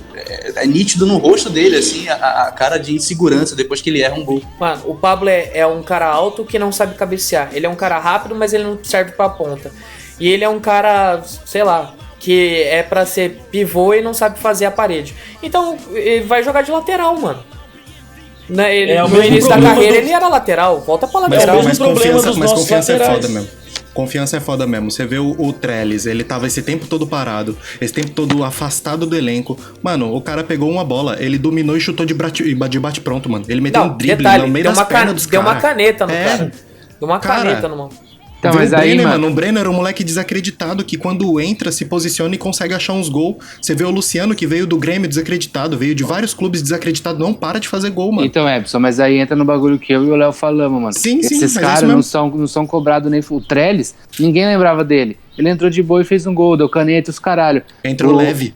É nítido no rosto dele, assim, a cara de insegurança depois que ele erra um gol. Mano, o Pablo é um cara alto que não sabe cabecear. Ele é um cara rápido, mas ele não serve pra ponta. E ele é um cara, sei lá, que é pra ser pivô e não sabe fazer a parede. Então, ele vai jogar de lateral, mano. No início da carreira ele era lateral, volta pra lateral. Mas confiança é foda mesmo. Confiança é foda mesmo. Você vê o Trellis, ele tava esse tempo todo parado, esse tempo todo afastado do elenco. Mano, o cara pegou uma bola, ele dominou e chutou de bate pronto, mano. Ele meteu um drible no meio das pernas dos caras. Deu uma caneta no cara. Deu uma caneta no mano. Então, mas o aí, Brenner, mano, o Brenner era um moleque desacreditado que quando entra, se posiciona e consegue achar uns gols. Você vê o Luciano, que veio do Grêmio desacreditado, veio de vários clubes desacreditado, não para de fazer gol, mano. Então, Epson, mas aí entra no bagulho que eu e o Léo falamos, mano. Sim, esses caras não são cobrados nem... O Trellis, ninguém lembrava dele. Ele entrou de boa e fez um gol, deu caneta e os caralho. Entrou leve.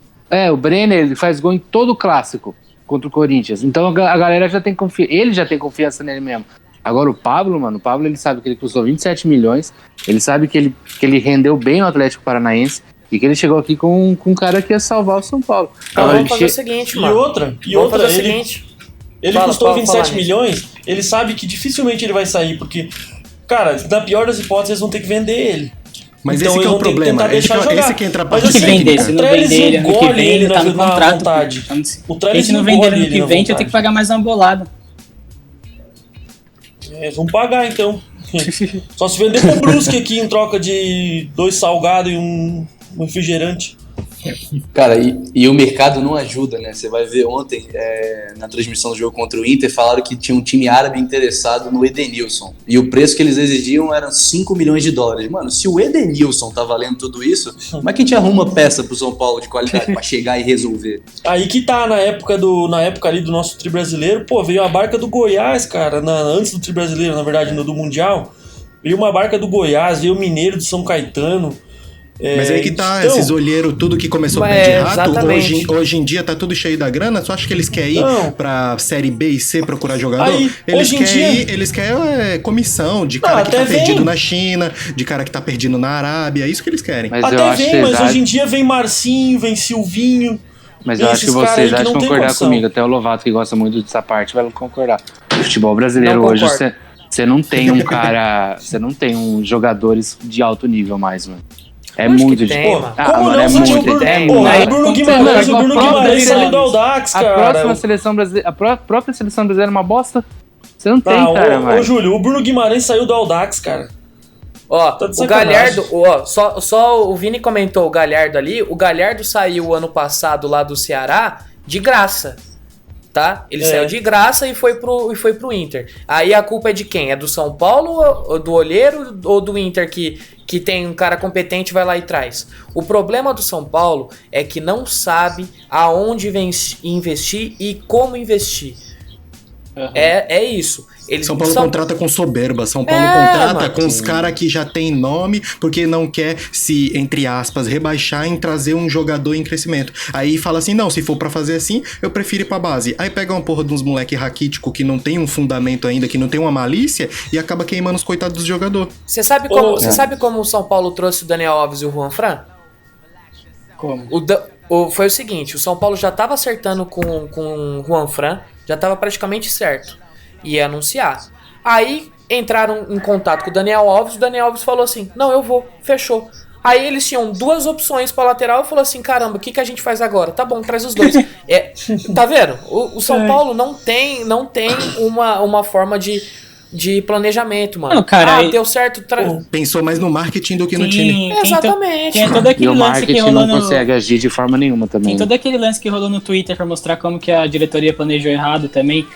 O Brenner, ele faz gol em todo o clássico contra o Corinthians. Então a galera já tem confiança, ele já tem confiança nele mesmo. Agora o Pablo, mano, ele sabe que ele custou 27 milhões, ele sabe que ele rendeu bem o Atlético Paranaense e que ele chegou aqui com um cara que ia salvar o São Paulo. Então, vamos fazer o seguinte, mano. E outra, ele custou 27 milhões, ele sabe que dificilmente ele vai sair, porque, cara, na pior das hipóteses, eles vão ter que vender ele. Mas então, esse que é o problema, esse que entra a parte se não vender ele ano que vem, ele tá no contrato. O Trellis se não vender ele ano que vem, eu tenho que pagar mais uma bolada. Vamos pagar então. Só se vender pro Brusque aqui em troca de 2 salgados e um refrigerante. Cara, e o mercado não ajuda, né? Você vai ver ontem, na transmissão do jogo contra o Inter, falaram que tinha um time árabe interessado no Edenilson. E o preço que eles exigiam eram 5 milhões de dólares. Mano, se o Edenilson tá valendo tudo isso, como é que a gente arruma peça pro São Paulo de qualidade pra chegar e resolver? Aí que tá, na época ali do nosso tri brasileiro, veio a barca do Goiás, cara, antes do tri brasileiro, na verdade, do Mundial. Veio uma barca do Goiás, veio o Mineiro de São Caetano. Mas aí que tá, então, esses olheiros, tudo que começou pé de rato, hoje em dia tá tudo cheio da grana, só acha que eles querem ir pra Série B e C procurar jogador? Aí, eles querem comissão de cara que tá perdido na China, de cara que tá perdido na Arábia, é isso que eles querem. Mas hoje em dia vem Marcinho, vem Silvinho. Mas eu acho que vocês vão concordar comigo, até o Lovato que gosta muito dessa parte vai concordar. O futebol brasileiro hoje, você não tem um cara, você não tem jogadores de alto nível mais, mano. É muito de boa. Como não? O Bruno Guimarães saiu do Audax, cara. A própria seleção brasileira é uma bosta. Você não tem, cara, mano. Ô, Júlio, o Bruno Guimarães saiu do Audax, cara. Ó, o Galhardo, só o Vini comentou o Galhardo ali. O Galhardo saiu ano passado lá do Ceará de graça. Tá? Ele saiu de graça e foi pro Inter. Aí a culpa é de quem? É do São Paulo, ou do olheiro ou do Inter que tem um cara competente e vai lá e traz? O problema do São Paulo é que não sabe aonde investir e como investir. Uhum. É isso. São Paulo contrata com soberba. São Paulo contrata com os caras que já tem nome, porque não quer se, entre aspas, rebaixar em trazer um jogador em crescimento. Aí fala assim, não, se for pra fazer assim, eu prefiro ir pra base. Aí pega uma porra de uns moleque raquítico que não tem um fundamento ainda, que não tem uma malícia, e acaba queimando os coitados dos jogadores. Você sabe como o São Paulo trouxe o Daniel Alves e o Juan Fran? Como? Foi o seguinte, o São Paulo já tava acertando com o Juan Fran, já tava praticamente certo. Ia anunciar. Aí entraram em contato com o Daniel Alves falou assim, não, eu vou, fechou. Aí eles tinham 2 opções pra lateral e falou assim, caramba, o que a gente faz agora? Tá bom, traz os 2. Tá vendo? O São Paulo não tem uma forma de de planejamento, mano. Não, cara, deu certo. Pensou mais no marketing do que no time. Exatamente. Tem todo E aquele o lance que marketing rolou não consegue agir de forma nenhuma também. Tem todo aquele lance que rolou no Twitter pra mostrar como que a diretoria planejou errado também,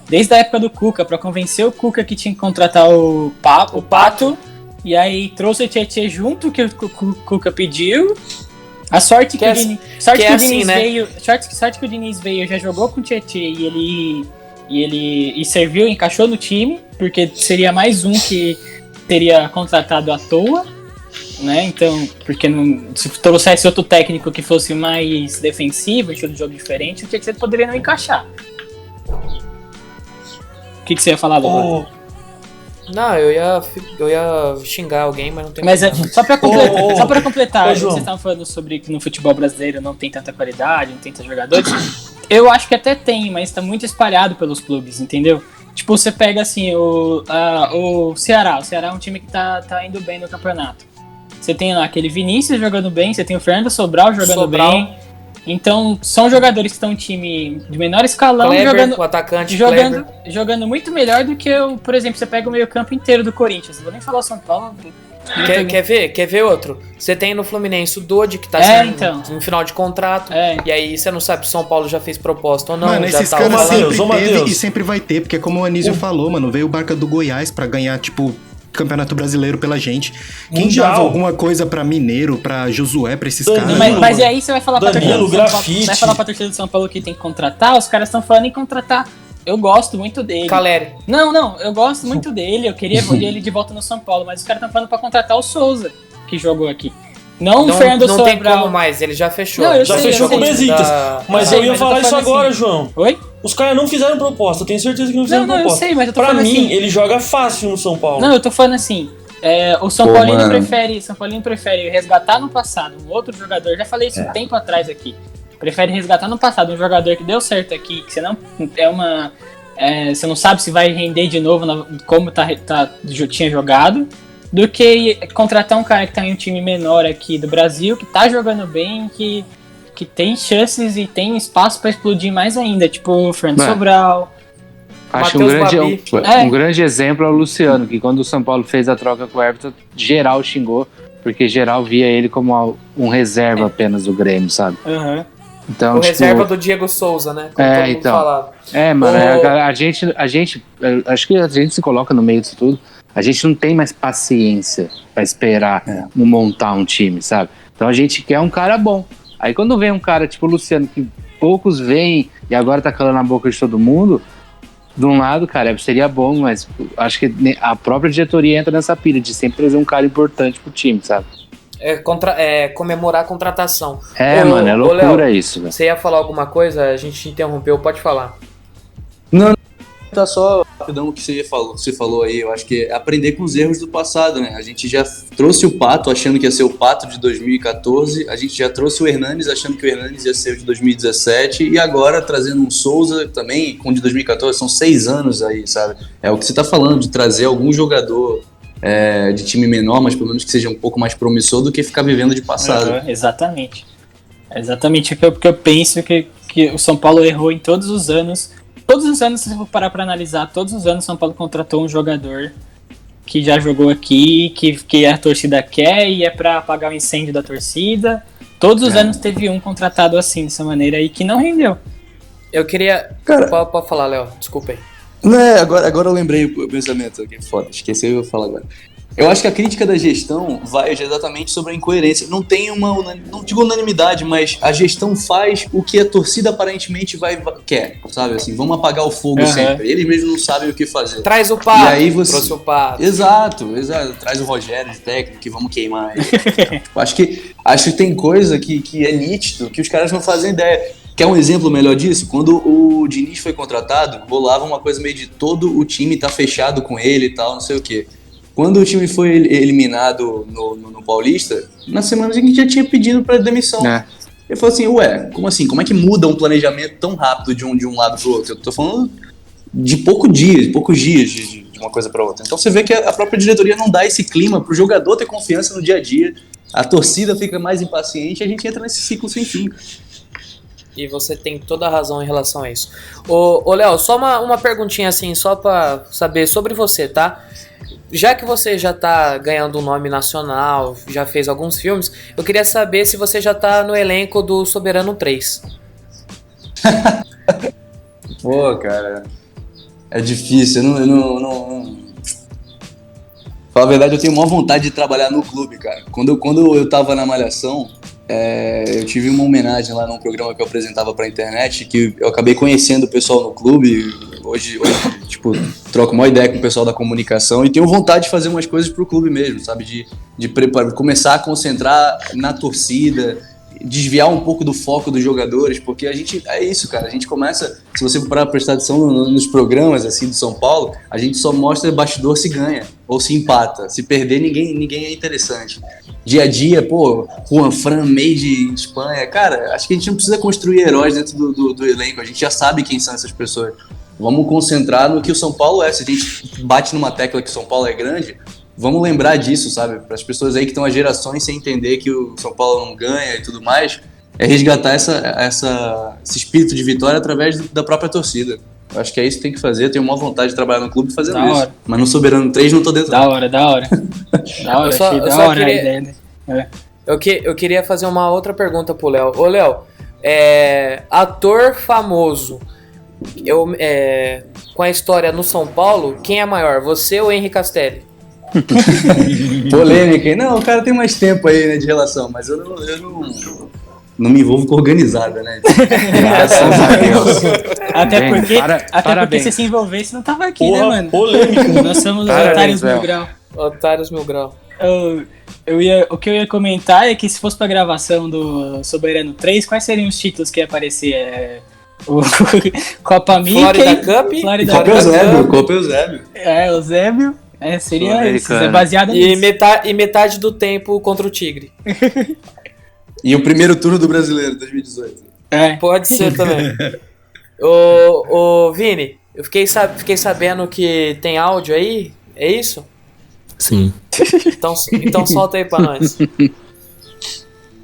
desde a época do Cuca, pra convencer o Cuca que tinha que contratar o Pato, e aí trouxe o Tietê junto, que o Cuca pediu. A sorte que o Diniz veio, já jogou com o Tietê e ele serviu, encaixou no time, porque seria mais um que teria contratado à toa, né? Então, porque se trouxesse outro técnico que fosse mais defensivo, estilo de jogo diferente, o Tietê poderia não encaixar. O que você ia falar, Lobo? Não, eu ia xingar alguém, mas não tem. Mas só pra completar, vocês estavam falando sobre que no futebol brasileiro não tem tanta qualidade, não tem tantos jogadores. Eu acho que até tem, mas tá muito espalhado pelos clubes, entendeu? Tipo, você pega assim, o Ceará. O Ceará é um time que tá indo bem no campeonato. Você tem lá aquele Vinícius jogando bem, você tem o Fernando Sobral jogando bem. Então, são jogadores que estão em time de menor escalão, o atacante jogando muito melhor do que, por exemplo, você pega o meio-campo inteiro do Corinthians. Não vou nem falar o São Paulo. Quer ver outro? Você tem no Fluminense o Dodi, que tá em final de contrato. E aí você não sabe se o São Paulo já fez proposta ou não. Mano, já esses tá caras sempre teve e sempre vai ter, porque como o Anísio falou, mano, veio o Barca do Goiás pra ganhar, tipo, Campeonato Brasileiro pela gente. Quem dava alguma coisa pra Mineiro, pra Josué, pra esses caras? Mas aí você vai falar pra torcida do São Paulo, vai falar pra torcida do São Paulo que tem que contratar, os caras estão falando em contratar. Eu gosto muito dele. Caleri. Não, eu gosto muito dele, eu queria ver ele de volta no São Paulo, mas os caras estão falando pra contratar o Souza, que jogou aqui. Não o Fernando Sobral. Não tem como mais, ele já fechou. Já fechou com o Besiktas. Mas eu ia falar isso agora, João. Oi? Os caras não fizeram proposta, eu tenho certeza que não fizeram proposta. Eu sei, mas eu tô pra falando mim, assim, ele joga fácil no São Paulo. Não, eu tô falando assim, o São Paulino prefere resgatar no passado um outro jogador, já falei isso um tempo atrás aqui, prefere resgatar no passado um jogador que deu certo aqui, que você não você não sabe se vai render de novo como tinha jogado, do que contratar um cara que tá em um time menor aqui do Brasil, que tá jogando bem, que tem chances e tem espaço pra explodir mais ainda, tipo o Fernando Sobral. Acho um grande exemplo é o Luciano, que quando o São Paulo fez a troca com o Everton, geral xingou, porque geral via ele como um reserva apenas do Grêmio, sabe? Então, reserva do Diego Souza, né? Como todo mundo falava. Mano, a gente, acho que a gente se coloca no meio disso tudo, a gente não tem mais paciência pra esperar montar um time, sabe? Então a gente quer um cara bom. Aí quando vem um cara tipo o Luciano, que poucos veem e agora tá calando a boca de todo mundo, de um lado, cara, seria bom, mas acho que a própria diretoria entra nessa pilha de sempre trazer um cara importante pro time, sabe? Comemorar a contratação. Mano, é loucura Léo, isso, velho. Você ia falar alguma coisa? A gente te interrompeu, pode falar. Não, tá só rapidão o que você falou aí. Eu acho que é aprender com os erros do passado, né? A gente já trouxe o Pato achando que ia ser o Pato de 2014, a gente já trouxe o Hernanes achando que o Hernanes ia ser o de 2017 e agora trazendo um Souza também com o de 2014. São 6 anos aí, sabe? É o que você tá falando, de trazer algum jogador de time menor, mas pelo menos que seja um pouco mais promissor do que ficar vivendo de passado. Exatamente o que eu penso que o São Paulo errou em todos os anos. Todos os anos, se você for parar pra analisar, todos os anos o São Paulo contratou um jogador que já jogou aqui, que a torcida quer e é pra apagar o incêndio da torcida. Todos os anos teve um contratado assim, dessa maneira aí, que não rendeu. Eu queria... Pode falar, Léo, desculpa aí. Não, agora eu lembrei o pensamento, que foda, esqueci, eu vou falar agora. Eu acho que a crítica da gestão vai exatamente sobre a incoerência. Não tem não digo unanimidade, mas a gestão faz o que a torcida aparentemente quer, sabe? Assim, vamos apagar o fogo sempre. Eles mesmos não sabem o que fazer. Traz o Pato. E aí você... Trouxe o Pato. Exato. Traz o Rogério de técnico que vamos queimar ele. Acho que tem coisa que é nítido, que os caras não fazem ideia. Quer um exemplo melhor disso? Quando o Diniz foi contratado, rolava uma coisa meio de todo o time tá fechado com ele e tal, não sei o quê. Quando o time foi eliminado no Paulista, na semana a gente já tinha pedido para demissão. Ele falou assim, como assim? Como é que muda um planejamento tão rápido de um lado pro outro? Eu tô falando de poucos dias de uma coisa para outra. Então você vê que a própria diretoria não dá esse clima pro jogador ter confiança no dia a dia, a torcida fica mais impaciente e a gente entra nesse ciclo sem fim. E você tem toda a razão em relação a isso. Ô Léo, só uma perguntinha assim, só pra saber sobre você, tá? Já que você já tá ganhando um nome nacional, já fez alguns filmes, eu queria saber se você já tá no elenco do Soberano 3. Pô, cara, é difícil, eu não... Falar a verdade, eu tenho maior vontade de trabalhar no clube, cara. Quando eu tava na Malhação, eu tive uma homenagem lá num programa que eu apresentava pra internet, que eu acabei conhecendo o pessoal no clube. Hoje tipo, troco uma ideia com o pessoal da comunicação e tenho vontade de fazer umas coisas pro clube mesmo, sabe? De preparar, começar a concentrar na torcida, desviar um pouco do foco dos jogadores, porque a gente, é isso, cara, a gente começa, se você parar pra prestar atenção nos programas, assim, do São Paulo, a gente só mostra bastidor se ganha, ou se empata, se perder ninguém é interessante. Dia a dia, pô, Juan Fran, made em Espanha, cara, acho que a gente não precisa construir heróis dentro do elenco, a gente já sabe quem são essas pessoas. Vamos concentrar no que o São Paulo é, se a gente bate numa tecla que o São Paulo é grande, vamos lembrar disso, sabe? Para as pessoas aí que estão há gerações sem entender que o São Paulo não ganha e tudo mais, é resgatar esse espírito de vitória através da própria torcida. Eu acho que é isso que tem que fazer. Eu tenho uma vontade de trabalhar no clube fazendo Da isso. hora. Mas no Soberano 3 não tô dentro. Da hora. Da hora, queria... a ideia. Eu queria fazer uma outra pergunta pro Léo. Ô, Léo, ator famoso, com a história no São Paulo, quem é maior, você ou Henri Castelli? Polêmica, hein? Não, o cara tem mais tempo aí, né, de relação, mas eu não me envolvo com organizada, né? Graças a Deus. Até porque parabéns. se envolvesse não tava aqui, Porra, né, mano? polêmica. Nós somos os Parabéns, otários mil Léo. grau. Otários Mil Grau. O que eu ia comentar é que se fosse pra gravação do Soberano 3, quais seriam os títulos que ia aparecer? O Copa Mickey, Florida Cup? Copa Eusébio. o Zébio. Seria isso, Sul-Americano. baseado E nisso. metade do tempo contra o Tigre. E o primeiro turno do Brasileiro, 2018. Pode ser também. Ô Vini, eu fiquei sabendo que tem áudio aí, é isso? Sim. Então solta aí pra nós.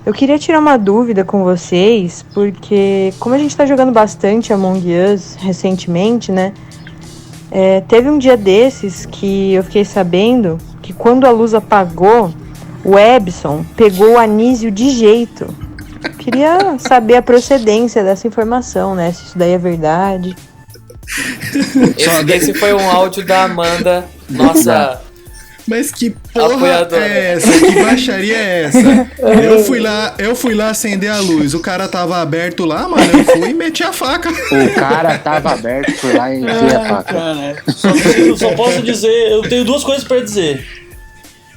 Eu queria tirar uma dúvida com vocês, porque como a gente tá jogando bastante Among Us recentemente, né? Teve um dia desses que eu fiquei sabendo que quando a luz apagou, o Ebson pegou o Anísio de jeito. Queria saber a procedência dessa informação, né? Se isso daí é verdade. Esse foi um áudio da Amanda, nossa... Mas que porra apoiadora. é essa? Que baixaria é essa? Eu fui lá acender a luz, o cara tava aberto lá, mano, eu fui e meti a faca. O cara tava aberto, foi lá e enfiei a faca. Só posso dizer, eu tenho duas coisas pra dizer.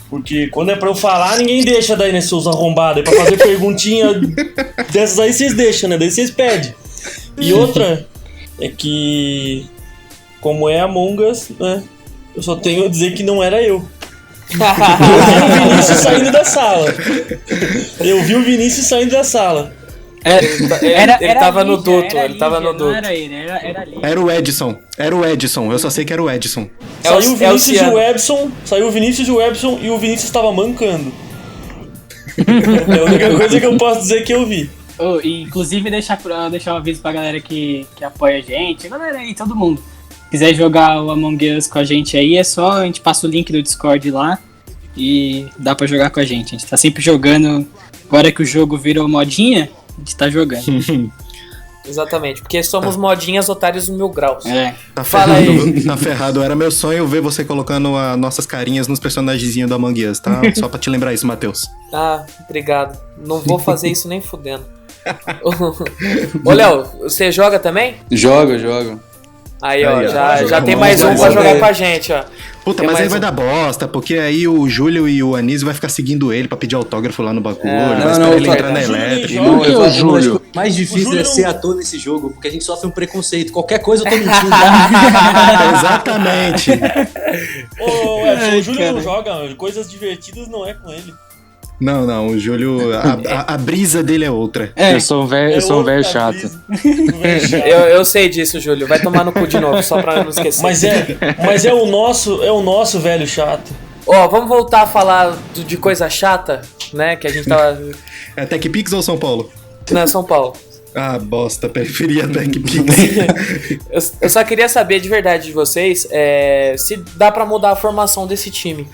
Porque quando é pra eu falar, ninguém deixa daí, né, seus arrombados. Pra fazer perguntinha dessas aí vocês deixam, né? Daí vocês pedem. E outra é que, como é Among Us, né? Eu só tenho a dizer que não era eu. Eu vi o Vinícius saindo da sala. Ele tava no duto, ele tava no duto. Não era ele, era ali. Era o Edson, eu só sei que era o Edson. Saiu o Vinícius e o Ebson e o Vinícius tava mancando. É a única coisa que eu posso dizer que eu vi. E, inclusive, deixar um aviso pra galera que apoia a gente, galera aí, todo mundo. Se quiser jogar o Among Us com a gente aí, é só a gente passa o link do Discord lá e dá pra jogar com a gente. A gente tá sempre jogando, agora que o jogo virou modinha, a gente tá jogando. Exatamente, porque somos modinhas otários no 1000 graus. Fala aí. Tá ferrado, era meu sonho ver você colocando as nossas carinhas nos personagenzinhos do Among Us, tá? Só pra te lembrar isso, Matheus. Obrigado. Não vou fazer isso nem fudendo. Ô, Léo, você joga também? Jogo. Aí, ó, já tem mais um pra jogar com a gente, ó. Puta, mas aí vai dar bosta, porque aí o Júlio e o Anísio vai ficar seguindo ele pra pedir autógrafo lá no bagulho, vai esperar ele entrar na elétrica. O Júlio. O mais difícil é ser ator nesse jogo, porque a gente sofre um preconceito. Qualquer coisa eu tô mentindo. Exatamente. O Júlio não joga, coisas divertidas não é com ele. Não, o Júlio, a brisa dele é outra. Eu sou um velho chato. Eu sei disso, Júlio. Vai tomar no cu de novo, só pra não esquecer. Mas é o nosso velho chato. Ó, vamos voltar a falar de coisa chata, né? Que a gente tava... É TechPix ou São Paulo? Não, São Paulo. Ah, bosta, preferia TechPix. Eu só queria saber de verdade de vocês se dá pra mudar a formação desse time.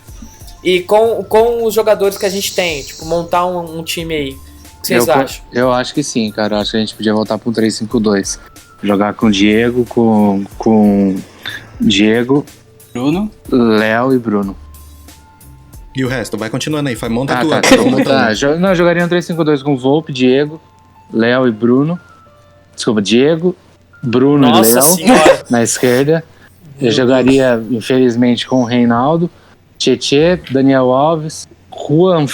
E com os jogadores que a gente tem, tipo, montar um time aí. O que vocês acham? Eu acho que sim, cara. Eu acho que a gente podia voltar pro 3-5-2. Jogar com o Diego, com Diego, Bruno, Léo e Bruno. E o resto? Vai continuando aí, monta Ah, tua. tá. Não, jogaria um 3-5-2 com Volpe, Diego, Léo e Bruno. Desculpa, Diego, Bruno Nossa e Léo senhora. na esquerda. Eu jogaria, infelizmente, com o Reinaldo, Tietê, Daniel Alves, Juan.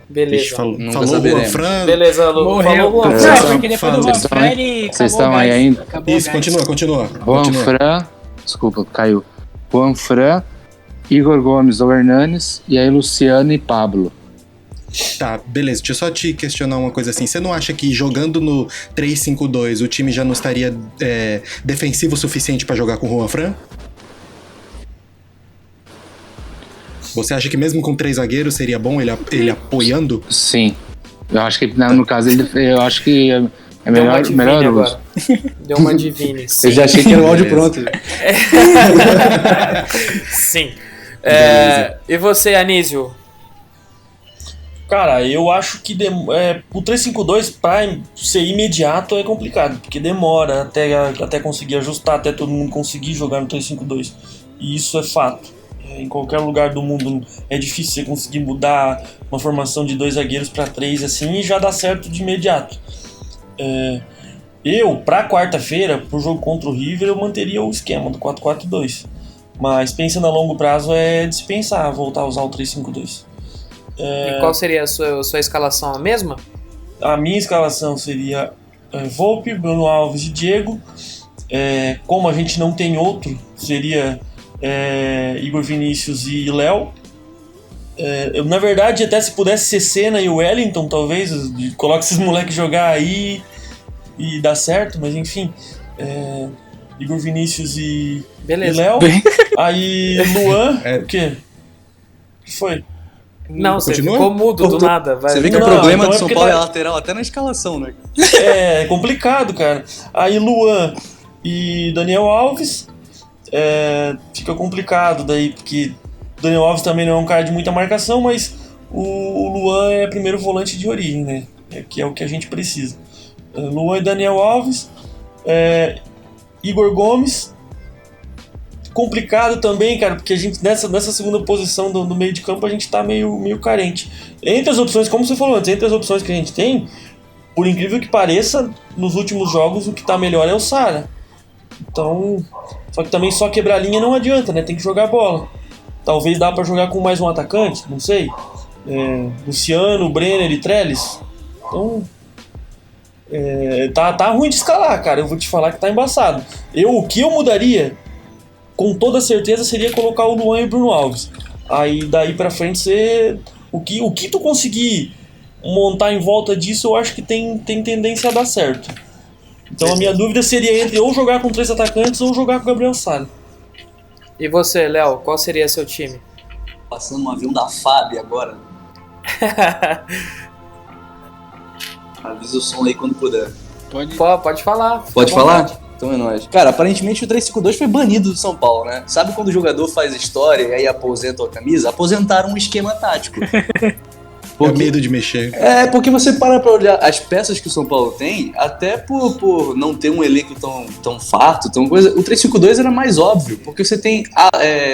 Beleza. Ixi, falou Nunca Juan saberemos. Fran. Beleza, Lu. morreu. Falou, Juan. Vocês Não, estão- porque depois do Juan Fran ele Vocês acabou o estão aí gás. ainda? Acabou o Isso, gás. continua. Juan Fran, desculpa, caiu. Juan Fran, Igor Gomes ou Hernanes, e aí Luciano e Pablo. Tá, beleza. Deixa eu só te questionar uma coisa assim. Você não acha que jogando no 3-5-2 o time já não estaria defensivo o suficiente pra jogar com o Juan Fran? Você acha que mesmo com 3 zagueiros seria bom ele apoiando? Sim. Eu acho que no caso eu acho que é Deu uma melhor divine uso. agora. Deu uma divine. Eu Sim. já achei que era o áudio Beleza. pronto. Sim. E você, Anísio? Cara, eu acho que o 3-5-2 pra ser imediato é complicado, porque demora até conseguir ajustar, até todo mundo conseguir jogar no 3-5-2. E isso é fato. Em qualquer lugar do mundo é difícil você conseguir mudar uma formação de 2 zagueiros para 3 assim e já dá certo de imediato. Pra quarta-feira, pro jogo contra o River, eu manteria o esquema do 4-4-2. Mas pensando a longo prazo é dispensar voltar a usar o 3-5-2. E qual seria a sua escalação? A mesma? A minha escalação seria Volpe, Bruno Alves e Diego. Como a gente não tem outro, seria Igor Vinícius e Léo. Na verdade, até se pudesse ser Senna e o Wellington, talvez, coloque esses moleques jogar aí e dá certo, mas enfim. Igor Vinícius e Léo. Aí Luan. O quê? O que foi? Não, você Continua? ficou mudo do nada. Vai. Você vê que Não, o problema então do é São porque Paulo tá- é lateral até na escalação, né? É complicado, cara. Aí Luan e Daniel Alves. Fica complicado daí, porque Daniel Alves também não é um cara de muita marcação, mas o Luan é primeiro volante de origem, né? Que é o que a gente precisa. Luan e Daniel Alves. Igor Gomes. Complicado também, cara, porque a gente nessa segunda posição do meio de campo a gente tá meio carente. Entre as opções, como você falou antes, entre as opções que a gente tem, por incrível que pareça, nos últimos jogos o que tá melhor é o Sara. Então, só que também só quebrar a linha não adianta, né? Tem que jogar bola. Talvez dá pra jogar com mais um atacante, não sei. Luciano, Brenner e Trellis. Então, tá ruim de escalar, cara. Eu vou te falar que tá embaçado. O que eu mudaria, com toda certeza, seria colocar o Luan e o Bruno Alves. Aí daí pra frente o que tu conseguir montar em volta disso, eu acho que tem tendência a dar certo. Então a minha dúvida seria entre ou jogar com 3 atacantes ou jogar com o Gabriel Sara. E você, Léo, qual seria seu time? Passando um avião da FAB agora. Avisa o som aí quando puder. Pode falar. Pode falar? Então é nóis. Cara, aparentemente o 3-5-2 foi banido do São Paulo, né? Sabe quando o jogador faz história e aí aposenta a camisa? Aposentaram um esquema tático. Por medo de mexer. Porque você para pra olhar as peças que o São Paulo tem, até por não ter um elenco tão farto, tão coisa, o 3-5-2 era mais óbvio, porque você tem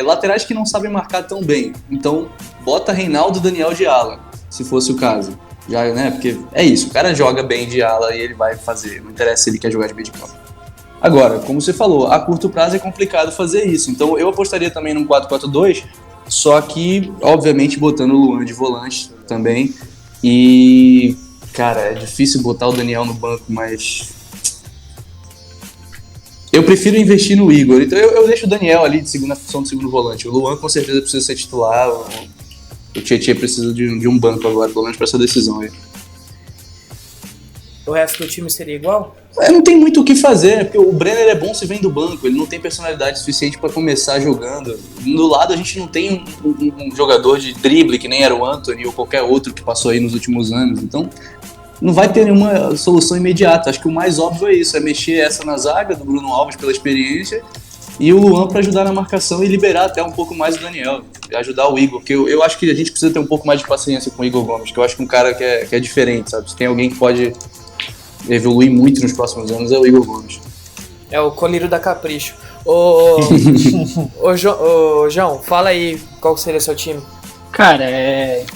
laterais que não sabem marcar tão bem. Então, bota Reinaldo, Daniel de ala, se fosse o caso. Já, né? Porque é isso, o cara joga bem de ala e ele vai fazer, não interessa se ele quer jogar de meio de campo. Agora, como você falou, a curto prazo é complicado fazer isso. Então, eu apostaria também num 4-4-2, só que, obviamente, botando o Luan de volante também. E, cara, é difícil botar o Daniel no banco, mas eu prefiro investir no Igor. Então eu deixo o Daniel ali na função de segundo volante. O Luan com certeza precisa ser titular. O Tietê precisa de um banco agora, pelo menos para essa decisão aí. o resto do time seria igual? Não tem muito o que fazer, porque o Brenner é bom se vem do banco, ele não tem personalidade suficiente pra começar jogando. Do lado a gente não tem um jogador de drible que nem era o Anthony ou qualquer outro que passou aí nos últimos anos, então não vai ter nenhuma solução imediata. Acho que o mais óbvio é isso, é mexer essa na zaga do Bruno Alves pela experiência e o Luan pra ajudar na marcação e liberar até um pouco mais o Daniel, ajudar o Igor, porque eu acho que a gente precisa ter um pouco mais de paciência com o Igor Gomes, que eu acho que um cara que é diferente, sabe? Se tem alguém que pode evoluir muito nos próximos anos é o Igor Gomes. É o colírio da Capricho. Ô João, fala aí qual seria o seu time. Cara,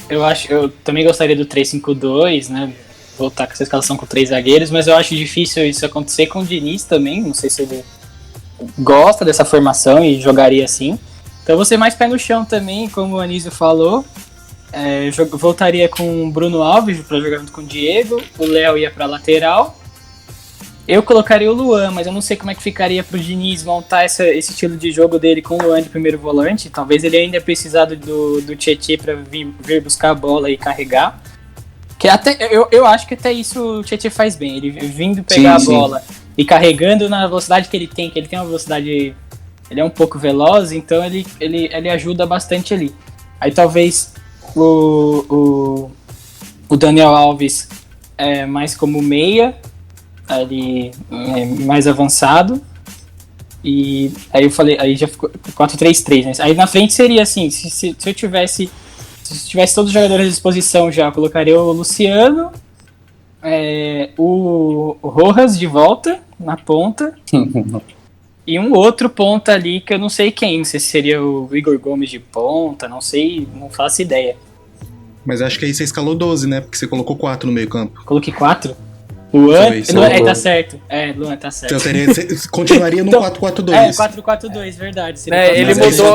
eu também gostaria do 3-5-2, né? Voltar com essa escalação com 3 zagueiros, mas eu acho difícil isso acontecer com o Diniz também. Não sei se ele gosta dessa formação e jogaria assim. Então eu vou ser mais pé no chão também, como o Anísio falou. Voltaria com o Bruno Alves para jogar junto com o Diego. O Léo ia para lateral. Eu colocaria o Luan, mas eu não sei como é que ficaria pro Diniz montar esse estilo de jogo dele com o Luan de primeiro volante. Talvez ele ainda precisar do Tietê para vir buscar a bola e carregar. Que até, eu acho que até isso o Tietê faz bem. Ele vindo pegar a bola e carregando na velocidade que ele tem uma velocidade... Ele é um pouco veloz, então ele ajuda bastante ali. Aí talvez o Daniel Alves mais como meia, ali mais avançado. E aí eu falei, aí já ficou 4-3-3, né? Aí na frente seria assim, se eu tivesse todos os jogadores à disposição já, eu colocaria o Luciano, o Rojas de volta na ponta. E um outro ponta ali que eu não sei quem, não sei se seria o Igor Gomes de ponta, não sei, não faço ideia. Mas acho que aí você escalou 12, né? Porque você colocou 4 no meio campo. Coloquei 4? Luan? Tá certo. Luan, tá certo. Então você continuaria no 4-4-2. 4-4-2, verdade.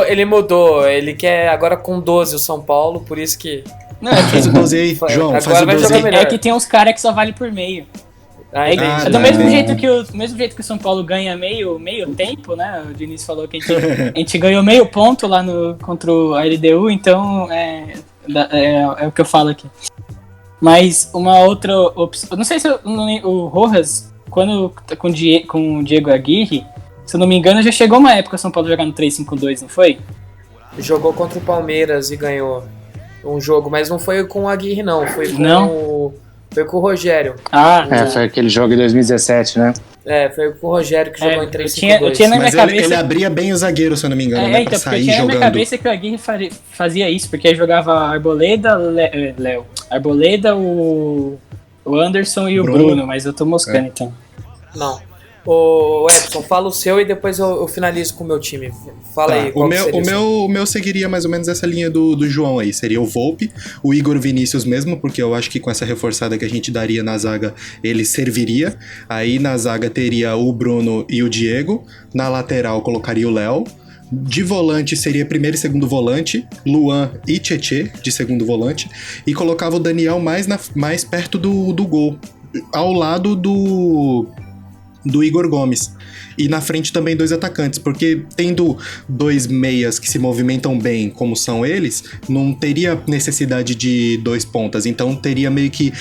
Ele mudou, ele quer agora com 12 o São Paulo, por isso que... Não, faz o 12 aí, João, faz o 12 aí. É que tem uns caras que só vale por meio. Do mesmo jeito que o São Paulo ganha meio tempo, né? O Diniz falou que a gente ganhou meio ponto lá contra a LDU, então é o que eu falo aqui. Mas uma outra opção, não sei se o Rojas, quando com o Diego Aguirre, se eu não me engano, já chegou uma época o São Paulo jogar no 3-5-2, não foi? Jogou contra o Palmeiras e ganhou um jogo, mas não foi com o Aguirre não, foi com o Rogério. Foi aquele jogo em 2017, né? Foi com o Rogério que jogou em 3-5-2. Mas ele abria bem o zagueiro, se eu não me engano, né? Então, porque eu tinha na minha cabeça que o Aguirre fazia isso, porque aí jogava Arboleda, Arboleda, o Anderson e o Bruno, mas eu tô moscando então. Não. Ô Edson, fala o seu e depois eu finalizo com o meu time. Fala aí. O meu seguiria mais ou menos essa linha do João aí. Seria o Volpe, o Igor Vinícius mesmo, porque eu acho que com essa reforçada que a gente daria na zaga, ele serviria. Aí na zaga teria o Bruno e o Diego. Na lateral colocaria o Léo. De volante seria primeiro e segundo volante, Luan e Tietê de segundo volante. E colocava o Daniel mais perto do gol, ao lado do Igor Gomes. E na frente também 2 atacantes, porque tendo 2 meias que se movimentam bem, como são eles, não teria necessidade de 2 pontas, então teria meio que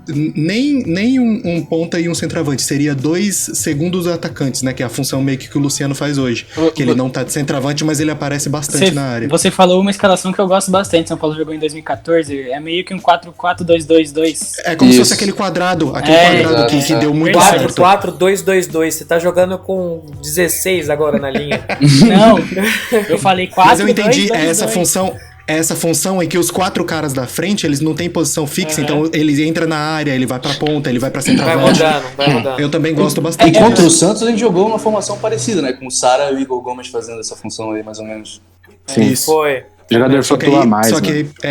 nem um ponta e um centroavante, seria 2 segundos atacantes, né, que é a função meio que o Luciano faz hoje, que ele não tá de centroavante, mas ele aparece bastante na área. Você falou uma escalação que eu gosto bastante, São Paulo jogou em 2014, é meio que um 4-4-2-2-2. É como se fosse aquele quadrado que deu muito certo. 4-4-2-2-2, você tá jogando com 16 agora na linha. Não, eu falei 4. Mas eu entendi, essa função é que os 4 caras da frente, eles não têm posição fixa, então ele entra na área, ele vai pra ponta, ele vai pra centroavante. Vai rodando. Eu também gosto bastante. E contra o Santos a gente jogou uma formação parecida, né? Com o Sara e o Igor Gomes fazendo essa função aí, mais ou menos. Sim. Isso. Foi. O jogador flutua mais,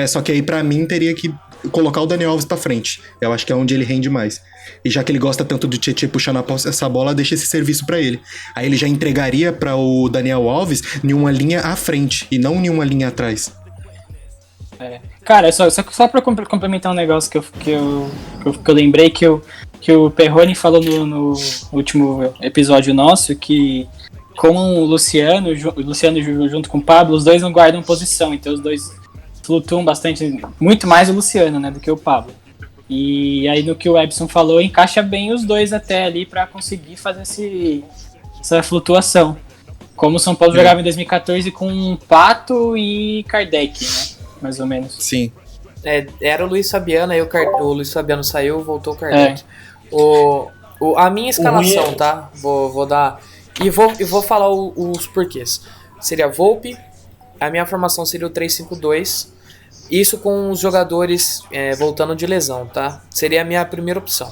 só que aí pra mim teria que colocar o Daniel Alves pra frente. Eu acho que é onde ele rende mais. E já que ele gosta tanto do Tietê puxando essa bola, deixa esse serviço pra ele. Aí ele já entregaria pra o Daniel Alves em uma linha à frente e não em uma linha atrás. Cara, só pra complementar um negócio que eu lembrei, que o Perrone falou no último episódio nosso, que com o Luciano junto com o Pablo, os dois não guardam posição, então os dois flutuam bastante, muito mais o Luciano, né, do que o Pablo. E aí no que o Ebson falou, encaixa bem os dois até ali para conseguir fazer essa flutuação. Como o São Paulo jogava em 2014 com Pato e Kardec, né? Mais ou menos. Sim. Era o Luiz Fabiano, aí o Luiz Fabiano saiu, voltou o Kardec. A minha escalação, tá? Vou dar... E vou falar os porquês. Seria Volpi, a minha formação seria o 3-5-2. Isso com os jogadores voltando de lesão, tá? Seria a minha primeira opção.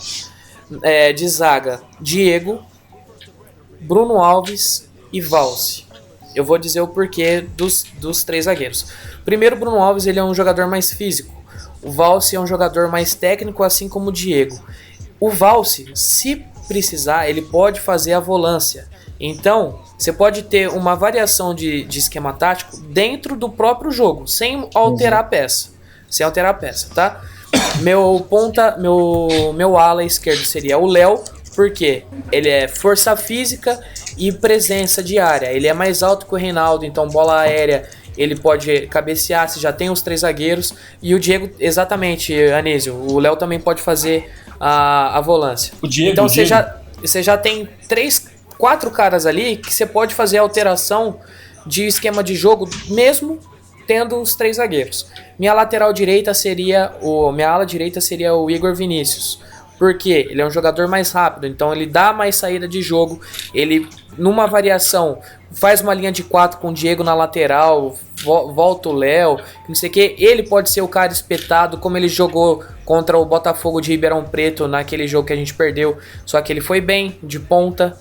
De zaga, Diego, Bruno Alves e Valse. Eu vou dizer o porquê dos 3 zagueiros. Primeiro, Bruno Alves ele é um jogador mais físico. O Valse é um jogador mais técnico, assim como o Diego. O Valse, se precisar, ele pode fazer a volância. Então, você pode ter uma variação de esquema tático dentro do próprio jogo, sem alterar a peça. Sem alterar a peça, tá? Meu ala esquerdo seria o Léo, porque ele é força física e presença de área. Ele é mais alto que o Reinaldo, então bola aérea ele pode cabecear, se já tem os 3 zagueiros. E o Diego, exatamente, Anísio, o Léo também pode fazer a volância. Então você já tem 4 caras ali que você pode fazer a alteração de esquema de jogo, mesmo tendo os 3 zagueiros. Minha ala direita seria o Igor Vinícius. Porque ele é um jogador mais rápido, então ele dá mais saída de jogo. Ele, numa variação, faz uma linha de 4 com o Diego na lateral, volta o Léo, não sei o que. Ele pode ser o cara espetado, como ele jogou contra o Botafogo de Ribeirão Preto naquele jogo que a gente perdeu. Só que ele foi bem, de ponta.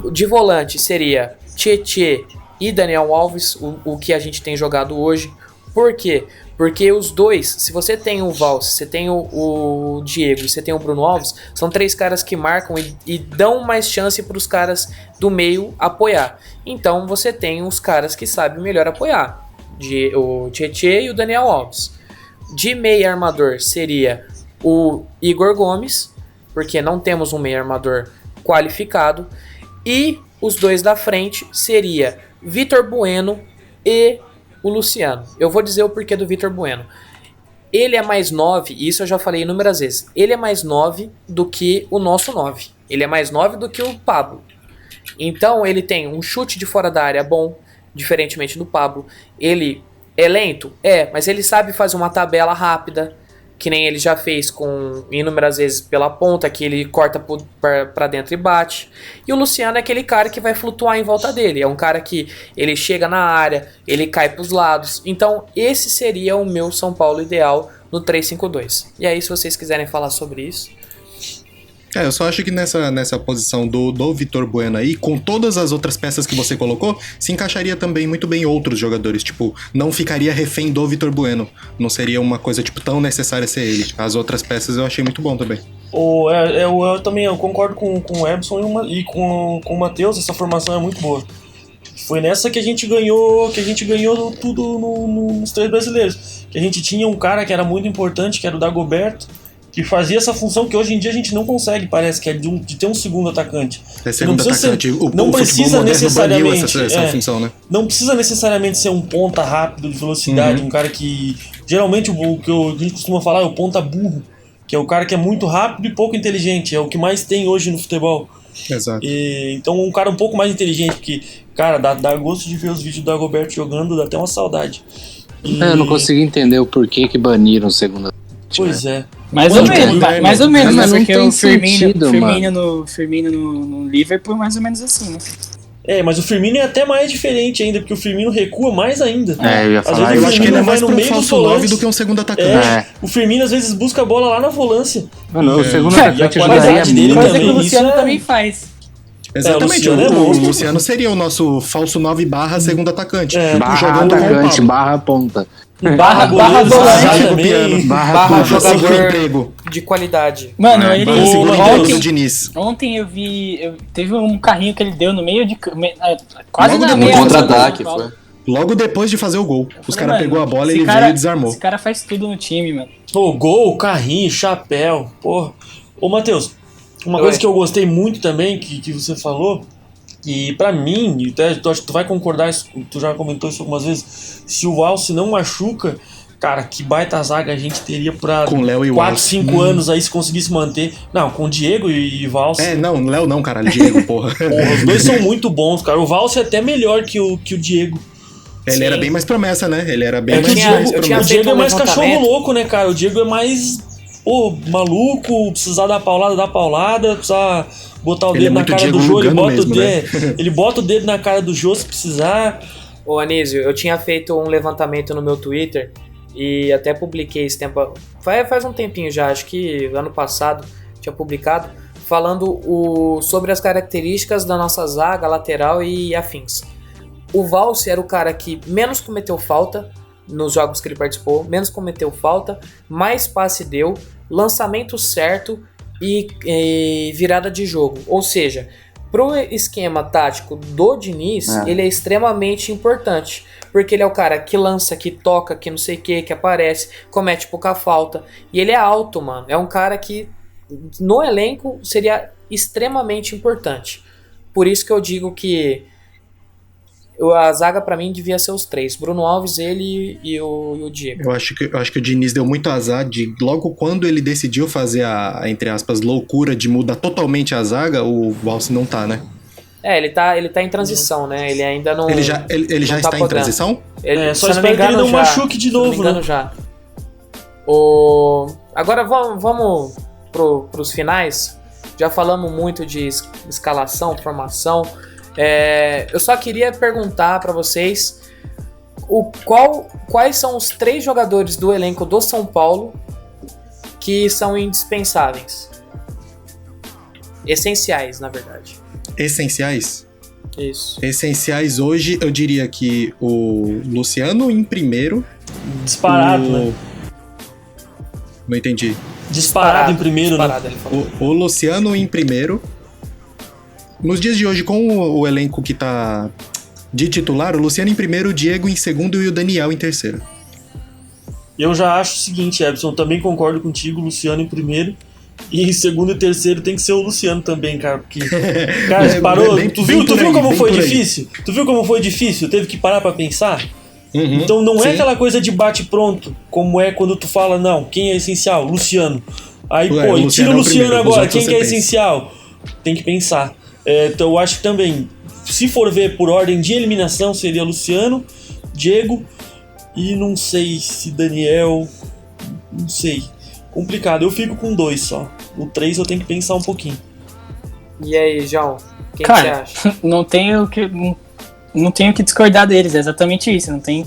De volante seria Tietê e Daniel Alves, o que a gente tem jogado hoje. Por quê? Porque os dois, se você tem o Valse, você tem o Diego e você tem o Bruno Alves, são 3 caras que marcam e dão mais chance para os caras do meio apoiar. Então você tem os caras que sabem melhor apoiar, o Tietê e o Daniel Alves. De meio armador seria o Igor Gomes, porque não temos um meio armador qualificado. E os 2 da frente seria Vitor Bueno e o Luciano. Eu vou dizer o porquê do Vitor Bueno. Ele é mais 9, e isso eu já falei inúmeras vezes. Ele é mais 9 do que o nosso 9. Ele é mais 9 do que o Pablo. Então ele tem um chute de fora da área bom, diferentemente do Pablo. Ele é lento? Mas ele sabe fazer uma tabela rápida, que nem ele já fez com inúmeras vezes pela ponta, que ele corta pra dentro e bate. E o Luciano é aquele cara que vai flutuar em volta dele. É um cara que ele chega na área, ele cai pros lados. Então esse seria o meu São Paulo ideal no 3-5-2. E aí, se vocês quiserem falar sobre isso... Eu só acho que nessa posição do Vitor Bueno aí, com todas as outras peças que você colocou, se encaixaria também muito bem outros jogadores. Tipo, não ficaria refém do Vitor Bueno. Não seria uma coisa, tão necessária ser ele. As outras peças eu achei muito bom também. Eu também concordo com o Ebson e com o Matheus, essa formação é muito boa. Foi nessa que a gente ganhou tudo nos 3 brasileiros. Que a gente tinha um cara que era muito importante, que era o Dagoberto, que fazia essa função que hoje em dia a gente não consegue, parece, que é de ter um segundo atacante. Segundo atacante. Não precisa necessariamente essa função, né? Não precisa necessariamente ser um ponta rápido, de velocidade, um cara que... Geralmente o que a gente costuma falar é o ponta burro, que é o cara que é muito rápido e pouco inteligente, é o que mais tem hoje no futebol. Exato. Então um cara um pouco mais inteligente, porque, cara, dá gosto de ver os vídeos do Dagoberto jogando, dá até uma saudade. Eu não consigo entender o porquê que baniram o segundo. Pois é. Mais ou menos, mas né? não Porque tem o sentido, Firmino no Liverpool é mais ou menos assim, né? Mas o Firmino é até mais diferente ainda, porque o Firmino recua mais ainda. Eu ia falar. Às vezes Eu acho que ele é mais no pra um meio falso 9 do que um segundo atacante. O Firmino às vezes busca a bola lá na volância. Mano, o segundo E a atacante qualidade ajudaria dele muito. Coisa que o também, Luciano isso também faz. Exatamente, o Luciano é o monstro. Luciano seria o nosso falso 9 barra segundo atacante. Barra jogando com o atacante, Pablo. barra ponta. Barra também. Barra jogador emprego. de qualidade. Mano, ele do Diniz. ontem eu vi. Teve um carrinho que ele deu no meio de. Quase Logo na depois meia. No contra-ataque, foi. Logo depois de fazer o gol. Os caras Mano, pegou a bola, esse ele cara- veio e desarmou. Esse cara faz tudo no time, mano. Gol, carrinho, chapéu, porra. Ô, Matheus, uma coisa que eu gostei muito também, que você falou, e pra mim, acho que tu vai concordar, tu já comentou isso algumas vezes, se o Valse não machuca, Cara, que baita zaga a gente teria pra Com Léo e 4, 5 Walsh. anos aí se conseguisse manter. Não, com Diego e Valls. Não, Léo não, caralho, Diego, porra. Porra, os dois são muito bons, cara. O Valls é até melhor que o Diego. Ele era bem mais promessa, né? Ele era bem É que o mais Diego é mais cachorro levantamento. louco, né, cara? O Diego é mais, maluco, precisar dar paulada, precisar botar o Ele dedo é na muito cara Diego do Jô, ele Lugano bota mesmo, o dedo, ele bota o dedo na cara do Jô se precisar. Ô Anísio, eu tinha feito um levantamento no meu Twitter e até publiquei esse tempo. Faz um tempinho já, acho que ano passado tinha publicado, falando sobre as características da nossa zaga, lateral e afins. O Valls era o cara que menos cometeu falta nos jogos que ele participou, menos cometeu falta, mais passe deu, lançamento certo e virada de jogo. Ou seja, pro esquema tático do Diniz, ele é extremamente importante. Porque ele é o cara que lança, que toca, que não sei o que aparece, comete pouca falta. E ele é alto, mano. É um cara que no elenco seria extremamente importante. Por isso que eu digo que a zaga pra mim devia ser os três. Bruno Alves, ele e o Diego. Eu acho que o Diniz deu muito azar de logo quando ele decidiu fazer a, entre aspas, loucura de mudar totalmente a zaga, o Valls não tá, né? Ele tá em transição, né? Ele ainda não. Ele já não está tá em transição? Só espero que ele não machuque de novo, né? Já. Agora vamos pros finais. Já falamos muito de escalação, formação. Eu só queria perguntar pra vocês quais são os 3 jogadores do elenco do São Paulo que são indispensáveis. Essenciais, na verdade. Essenciais? Isso. Essenciais hoje, eu diria que o Luciano em primeiro. Disparado, né? Não entendi. Disparado em primeiro, né? Ele falou. O Luciano em primeiro. Nos dias de hoje, com o elenco que tá de titular, o Luciano em primeiro, o Diego em segundo e o Daniel em terceiro. Eu já acho o seguinte, Ebson, também concordo contigo, Luciano em primeiro. E em segundo e terceiro tem que ser o Luciano também, cara. Porque, cara, parou. Tu viu como foi difícil? Tu viu como foi difícil? Teve que parar pra pensar? Então não é aquela coisa de bate-pronto, como é quando tu fala, não, quem é essencial? Luciano. Aí, e tira o Luciano agora, quem que é essencial? Tem que pensar. Então eu acho que também, se for ver por ordem de eliminação, seria Luciano, Diego e não sei se Daniel, não sei. Complicado, eu fico com 2 só. O 3 eu tenho que pensar um pouquinho. E aí, João? Quem cara, você acha? Não tenho que discordar deles, é exatamente isso. Não tem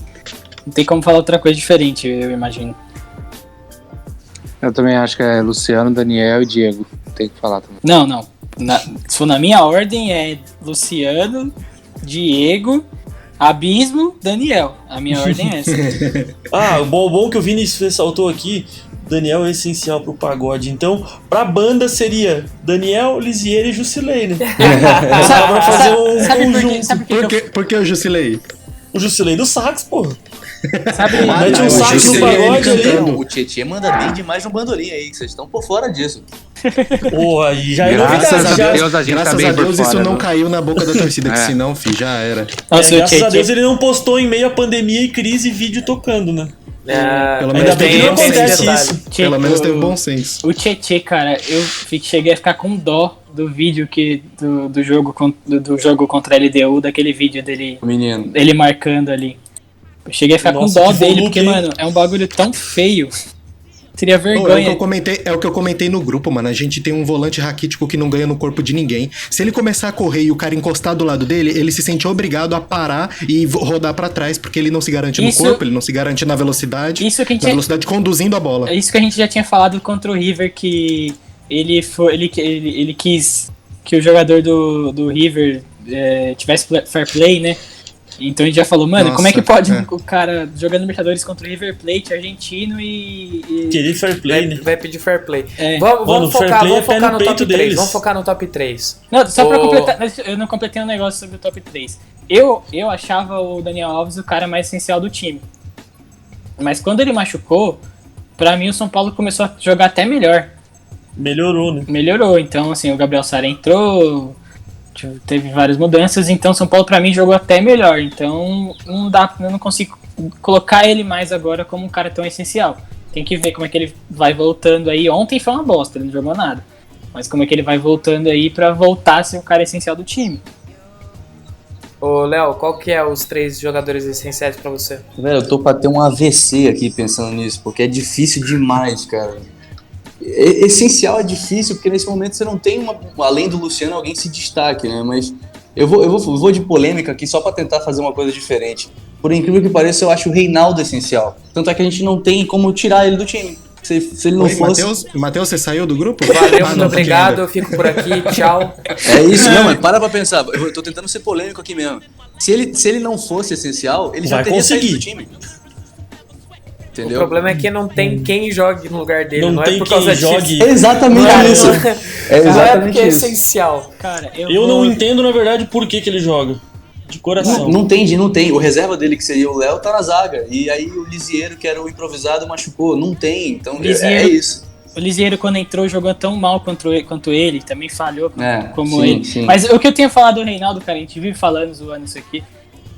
como falar outra coisa diferente, eu imagino. Eu também acho que é Luciano, Daniel e Diego. Tem que falar também. Não. Se for na minha ordem, é Luciano, Diego, Abismo, Daniel. A minha ordem é essa. O bom que o Vini ressaltou aqui, Daniel é essencial pro pagode. Então, pra banda seria Daniel, Lisieri e Jusilei, né? Dá pra fazer um conjunto. Por que o Jusilei? O Jusilei do sax, pô. Mete um sax no pagode ali. O Tietê manda bem demais no bandolim aí, que vocês estão por fora disso. Porra, e já é Graças novidade. a Deus, graças a Deus isso não caiu na boca da torcida, que senão, já era. Graças a Deus ele não postou em meio à pandemia e crise vídeo tocando, né? Pelo menos bem que não acontece isso. Pelo menos teve bom senso. O Tietê, cara, eu cheguei a ficar com dó do vídeo do jogo contra a LDU, daquele vídeo dele, menino, ele marcando ali. Eu cheguei a ficar com dó dele, porque, mano, é um bagulho tão feio. Seria vergonha. É o que eu comentei no grupo, mano. A gente tem um volante raquítico que não ganha no corpo de ninguém. Se ele começar a correr e o cara encostar do lado dele, ele se sente obrigado a parar e rodar pra trás, porque ele não se garante no corpo, ele não se garante na velocidade. Velocidade conduzindo a bola. É isso que a gente já tinha falado contra o River, que ele quis que o jogador do River tivesse fair play, né? Então a gente já falou, mano, como é que pode o cara jogando Libertadores contra o River Plate argentino e... Querer fair play, né? Vai pedir fair play. Vamos focar no top 3. Vamos focar no top 3. Não, só pra completar, eu não completei um negócio sobre o top 3. Eu achava o Daniel Alves o cara mais essencial do time. Mas quando ele machucou, pra mim o São Paulo começou a jogar até melhor. Melhorou, né? Melhorou, então assim, o Gabriel Sara entrou... Teve várias mudanças, então São Paulo pra mim jogou até melhor. Então não dá, eu não consigo colocar ele mais agora como um cara tão essencial. Tem que ver como é que ele vai voltando aí. Ontem foi uma bosta, ele não jogou nada. Mas como é que ele vai voltando aí pra voltar a ser o cara essencial do time. Ô, Léo, qual que é os 3 jogadores essenciais pra você? Velho, eu tô pra ter um AVC aqui pensando nisso, porque é difícil demais, cara. Essencial é difícil, porque nesse momento você não tem, além do Luciano, alguém que se destaque, né? Mas eu vou de polêmica aqui só pra tentar fazer uma coisa diferente. Por incrível que pareça, eu acho o Reinaldo essencial. Tanto é que a gente não tem como tirar ele do time. Se ele não fosse... Matheus, você saiu do grupo? Valeu, muito obrigado, eu fico por aqui, tchau. É isso, não, mas para pra pensar. Eu tô tentando ser polêmico aqui mesmo. Se ele não fosse essencial, ele já teria saído do time. Entendeu? O problema é que não tem quem jogue no lugar dele. Não tem é por causa quem jogue. disso. É exatamente isso. É Não é exatamente porque é isso. essencial. Cara, Eu não entendo, na verdade, por que ele joga. De coração. Não tem. O reserva dele, que seria o Léo, tá na zaga. E aí o Lisieiro, que era o improvisado, machucou. Não tem. Então é isso. O Lisieiro, quando entrou, jogou tão mal quanto ele. Também falhou como sim, ele. Sim. Mas o que eu tinha falado do Reinaldo, cara, a gente vive falando, zoando isso aqui.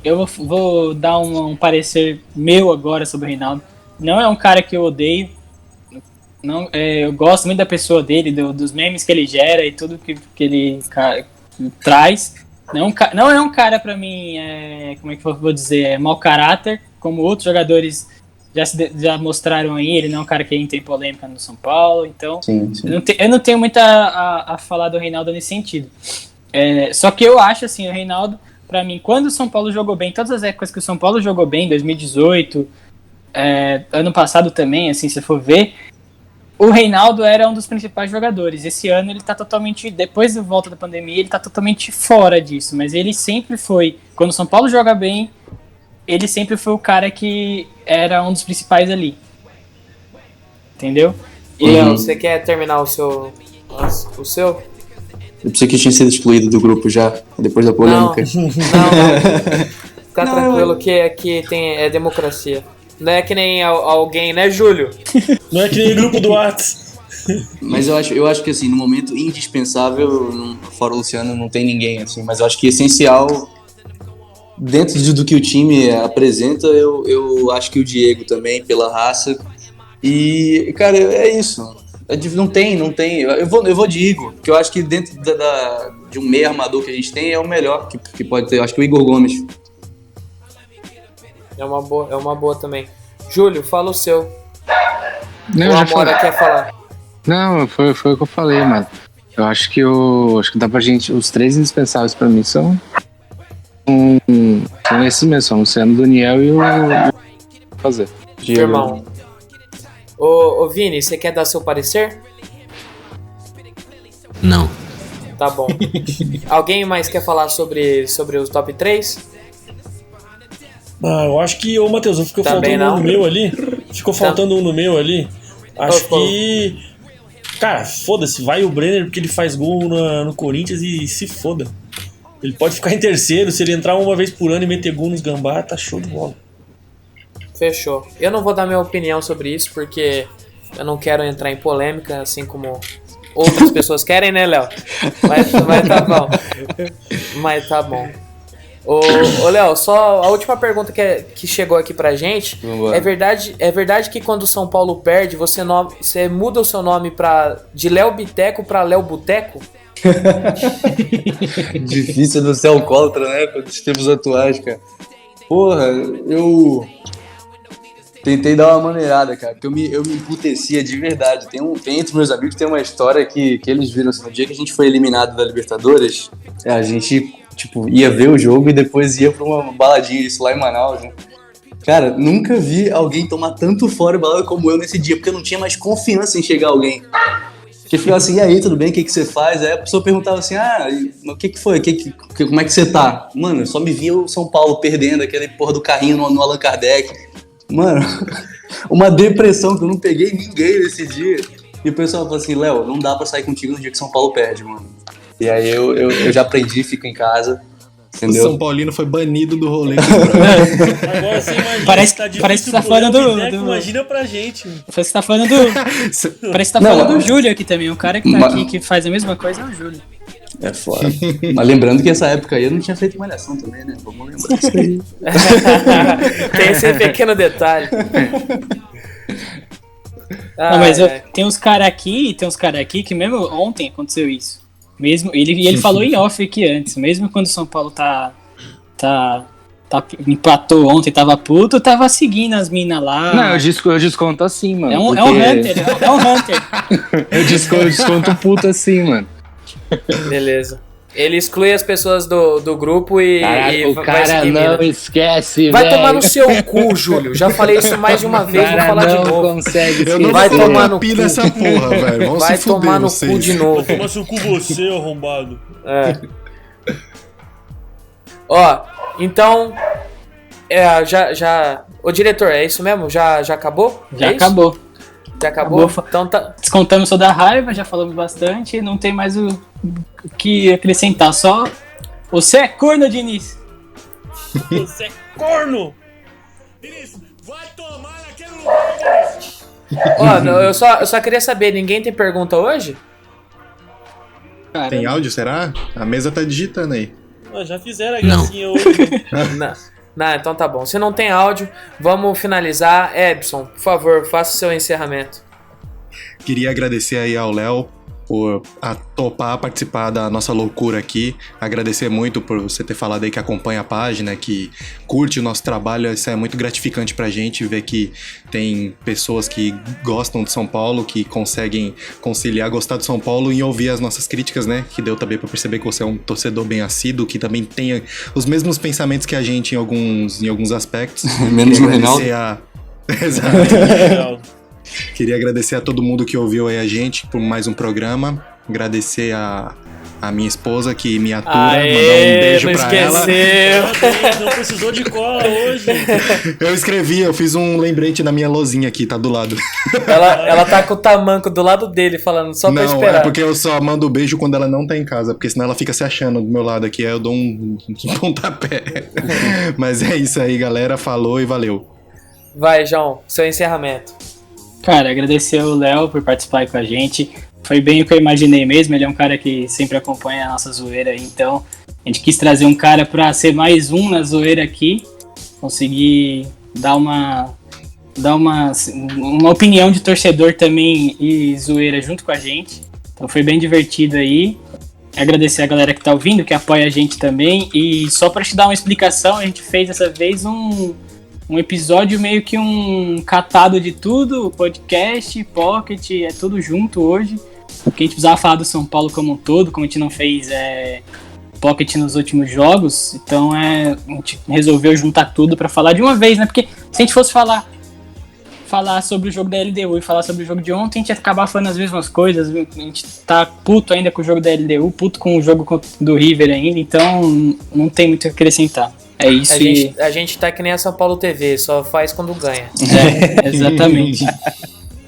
Eu vou dar um parecer meu agora sobre o Reinaldo. Não é um cara que eu odeio. Não, eu gosto muito da pessoa dele, dos memes que ele gera e tudo que ele traz. Não é um cara pra mim, como é que eu vou dizer, mau caráter, como outros jogadores já mostraram aí. Ele não é um cara que entra em polêmica no São Paulo, então Sim. Eu não tenho muito a falar do Reinaldo nesse sentido. Só que eu acho assim, o Reinaldo, pra mim, quando o São Paulo jogou bem, todas as épocas que o São Paulo jogou bem, 2018, ano passado também, assim, se for ver, o Reinaldo era um dos principais jogadores. Esse ano ele tá totalmente, depois da volta da pandemia, ele tá totalmente fora disso. Mas ele sempre foi, quando o São Paulo joga bem, ele sempre foi o cara que era um dos principais ali. Entendeu? Léo, você quer terminar o seu? Eu pensei que tinha sido excluído do grupo já, depois da polêmica. Não. Fica tranquilo que aqui é democracia. Não é que nem alguém, né, Júlio? Não é que nem o grupo do Whats. Mas eu acho que, assim, no momento indispensável, fora o Luciano, não tem ninguém, assim. Mas eu acho que essencial, dentro do que o time apresenta, eu acho que o Diego também, pela raça. E, cara, é isso. Não tem. Eu vou de Igor, porque eu acho que dentro de um meio armador que a gente tem, é o melhor que pode ter. Eu acho que o Igor Gomes. É uma boa também. Júlio, fala o seu. Não, o Amora quer falar. Não, foi o que eu falei, mano. Eu acho que dá pra gente. Os 3 indispensáveis pra mim são esses mesmo, são o Luciano, o Daniel e o fazer. Irmão. Ô Vini, você quer dar seu parecer? Não. Tá bom. Alguém mais quer falar sobre os top 3? Eu acho que, Matheus, ficou faltando um no meu ali. Ficou faltando um no meu ali. Acho que... Cara, foda-se, vai o Brenner porque ele faz gol no Corinthians e se foda. Ele pode ficar em terceiro, se ele entrar uma vez por ano e meter gol nos gambá, tá show de bola. Fechou. Eu não vou dar minha opinião sobre isso, porque eu não quero entrar em polêmica, assim como outras pessoas querem, né, Léo? Mas tá bom. Mas tá bom. Ô Léo, só a última pergunta que chegou aqui pra gente. É verdade que quando o São Paulo perde, você muda o seu nome de Léo Biteco pra Léo Boteco? Difícil não ser alcoólatra, né? Nos tempos atuais, cara. Porra, eu tentei dar uma maneirada, cara, porque eu me emputecia de verdade. Tem entre meus amigos, tem uma história que eles viram assim, no dia que a gente foi eliminado da Libertadores, a gente, ia ver o jogo e depois ia pra uma baladinha, isso lá em Manaus, né? Cara, nunca vi alguém tomar tanto fora de balada como eu nesse dia, porque eu não tinha mais confiança em chegar alguém. Porque ficava assim, e aí, tudo bem? O que você faz? Aí a pessoa perguntava assim, o que foi? Como é que você tá? Mano, eu só me via o São Paulo perdendo aquele porra do carrinho no Allan Kardec. Mano, uma depressão que eu não peguei ninguém nesse dia. E o pessoal falou assim, Léo, não dá pra sair contigo no dia que São Paulo perde, mano. E aí eu já aprendi, fico em casa. Entendeu? O São Paulino foi banido do rolê. Agora você imagina, parece que você tá falando do... Imagina pra gente. Parece que você tá falando do... Parece que tá falando do Júlio aqui também. O cara que tá aqui, que faz a mesma coisa, é o Júlio. É foda. Mas lembrando que essa época aí eu não tinha feito malhação também, né? Vamos lembrar disso aí. Tem esse pequeno detalhe. Não, mas tem uns caras aqui que mesmo ontem aconteceu isso. Mesmo, ele falou em off aqui antes, mesmo quando o São Paulo empatou ontem, tava puto, tava seguindo as minas lá. Não, eu desconto assim, mano. É um Hunter. Eu desconto puto assim, mano. Beleza. Ele exclui as pessoas do grupo e. Caraca, e o cara não esquece, vai velho. tomar no seu cu, Júlio. Já falei isso mais de uma vez, vou falar de novo. Consegue Eu não vai vou tomar no pi cu nessa porra, velho. Vamos vai se fuder, tomar no vocês. cu de novo. Toma seu cu você, arrombado. Ó, então. Ô diretor, é isso mesmo? Já acabou? Já acabou. Já acabou? Então tá. Descontamos toda a raiva, já falamos bastante, não tem mais o que acrescentar, só você é corno, Diniz. Você é corno! Diniz, vai tomar naquele lugar, Diniz! Ó, eu só queria saber, ninguém tem pergunta hoje? Cara, Tem áudio, será? A mesa tá digitando aí. Já fizeram a gracinha hoje. Não, então tá bom. Se não tem áudio, vamos finalizar. Ebson, por favor, faça o seu encerramento. Queria agradecer aí ao Léo por topar participar da nossa loucura aqui. Agradecer muito por você ter falado aí que acompanha a página, que curte o nosso trabalho. Isso é muito gratificante pra gente ver que tem pessoas que gostam de São Paulo, que conseguem conciliar gostar de São Paulo e ouvir as nossas críticas, né? Que deu também pra perceber que você é um torcedor bem assíduo, que também tem os mesmos pensamentos que a gente em alguns aspectos. Menos no Reinaldo. Exato. Queria agradecer a todo mundo que ouviu aí a gente por mais um programa. Agradecer a minha esposa que me atura. Mandar um beijo pra ela. Não precisou de cola hoje. Eu escrevi, eu fiz um lembrete na minha lozinha aqui, tá do lado. Ela tá com o tamanco do lado dele, falando só pra esperar. Não, é porque eu só mando beijo quando ela não tá em casa, porque senão ela fica se achando do meu lado aqui, aí eu dou um pontapé. Mas é isso aí, galera. Falou e valeu. Vai, João, seu encerramento. Cara, agradecer o Léo por participar aí com a gente. Foi bem o que eu imaginei mesmo. Ele é um cara que sempre acompanha a nossa zoeira aí. Então, a gente quis trazer um cara pra ser mais um na zoeira aqui. Conseguir dar uma opinião de torcedor também e zoeira junto com a gente. Então foi bem divertido aí. Agradecer a galera que tá ouvindo, que apoia a gente também. E só pra te dar uma explicação, a gente fez dessa vez um episódio meio que um catado de tudo, podcast, pocket, é tudo junto hoje. Porque a gente precisava falar do São Paulo como um todo, como a gente não fez pocket nos últimos jogos. Então a gente resolveu juntar tudo pra falar de uma vez, né? Porque se a gente fosse falar sobre o jogo da LDU e falar sobre o jogo de ontem, a gente ia acabar falando as mesmas coisas. A gente tá puto ainda com o jogo da LDU, puto com o jogo do River ainda, então não tem muito o que acrescentar. É isso. A gente tá que nem a São Paulo TV, só faz quando ganha. Exatamente.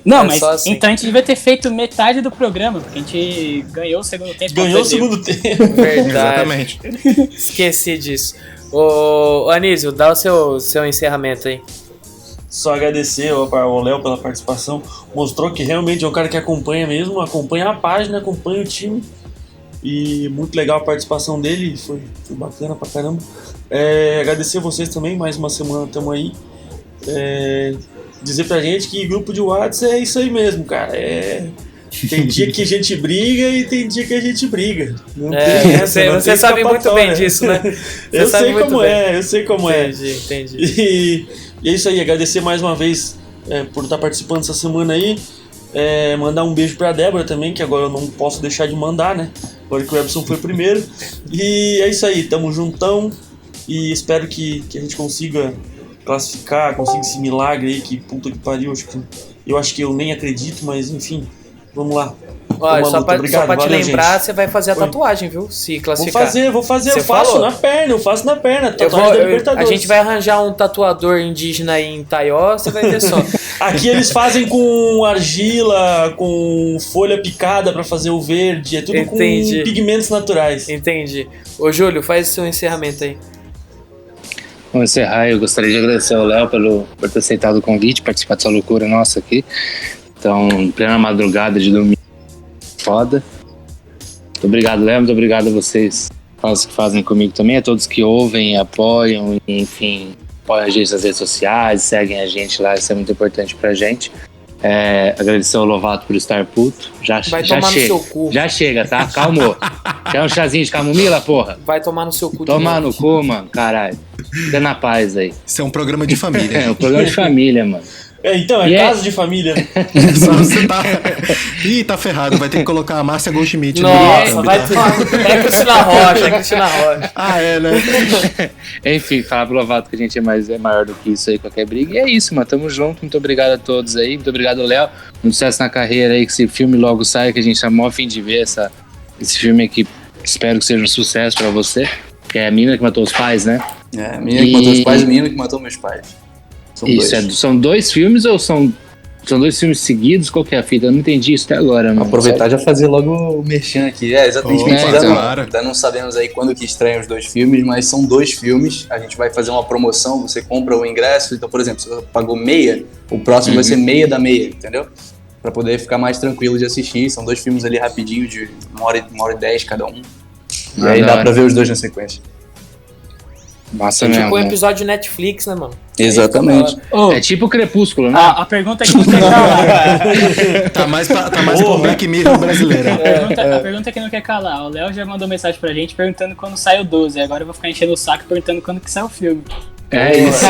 Não, mas assim. então a gente devia ter feito metade do programa, porque a gente ganhou o segundo tempo. Ganhou o segundo tempo. Verdade. Exatamente. Esqueci disso. Ô Anísio, dá o seu encerramento aí. Só agradecer ao Léo pela participação. Mostrou que realmente é um cara que acompanha mesmo, acompanha a página, acompanha o time. E muito legal a participação dele, foi bacana pra caramba. Agradecer a vocês também, mais uma semana estamos aí. Dizer pra gente que grupo de WhatsApp é isso aí mesmo, cara. Tem dia que a gente briga e tem dia que a gente briga. Você sabe muito bem disso, né? Eu sei como é. Entendi. E é isso aí, agradecer mais uma vez por estar participando dessa semana aí. Mandar um beijo pra Débora também, que agora eu não posso deixar de mandar, né? Agora que o Ebson foi primeiro. E é isso aí, tamo juntão. E espero que a gente consiga classificar, consiga esse milagre aí, que puta que pariu. Eu acho que eu nem acredito, mas enfim, vamos lá. Olha, só pra te lembrar, gente. Você vai fazer a tatuagem, viu? Se classificar. Vou fazer, eu faço na perna, tatuagem da Libertadores. A gente vai arranjar um tatuador indígena aí em Taió, você vai ver só. Aqui eles fazem com argila, com folha picada pra fazer o verde, é tudo com pigmentos naturais. Entendi. Ô Júlio, faz o seu encerramento aí. Vamos encerrar, eu gostaria de agradecer ao Léo por ter aceitado o convite, participar dessa loucura nossa aqui. Então, em plena madrugada de domingo, foda. Muito obrigado, Léo. Muito obrigado a vocês que fazem comigo também, a todos que ouvem, apoiam, enfim, apoiam a gente nas redes sociais, seguem a gente lá, isso é muito importante pra gente. Agradecer ao Lovato por estar puto. Já chega. No seu cu. Já chega, tá? Calmou. Quer um chazinho de camomila, porra? Vai tomar no seu cu. Tomar no cu, mano, caralho. Fica na paz aí. Isso é um programa de família. É um programa de família, mano. Então, casa de família. Só você tá... Ih, tá ferrado. Vai ter que colocar a Márcia Goldschmidt. Nossa, vai tomar. É Cristina Rocha. Ah, é, né? Enfim, falar pro Lovato que a gente é maior do que isso aí, qualquer briga. E é isso, mano. Tamo junto. Muito obrigado a todos aí. Muito obrigado, Léo. Muito sucesso na carreira aí. Que esse filme logo saia, que a gente tá mó a fim de ver esse filme aqui. Espero que seja um sucesso pra você. Que é a menina que matou os pais, né? A menina que matou os pais e o menino que matou meus pais. São dois filmes ou são dois filmes seguidos? Qual que é a fita? Eu não entendi isso até agora, mano. Aproveitar e já fazer logo o merchan aqui. Exatamente. Ainda não sabemos aí quando que estreiam os dois filmes, mas são dois filmes. A gente vai fazer uma promoção, você compra o ingresso. Então, por exemplo, se você pagou meia, o próximo vai ser meia da meia, entendeu? Pra poder ficar mais tranquilo de assistir. São dois filmes ali rapidinho, de 1h10 cada um. E aí dá pra ver os dois na sequência. Massa mesmo. Tipo um né? episódio de Netflix, né, mano? Exatamente. É tipo Crepúsculo, né? A pergunta é que não quer calar. Tá mais pro Black Mirror brasileiro. A pergunta é que não quer calar. O Léo já mandou mensagem pra gente perguntando quando sai o 12. Agora eu vou ficar enchendo o saco perguntando quando que sai o filme. É isso.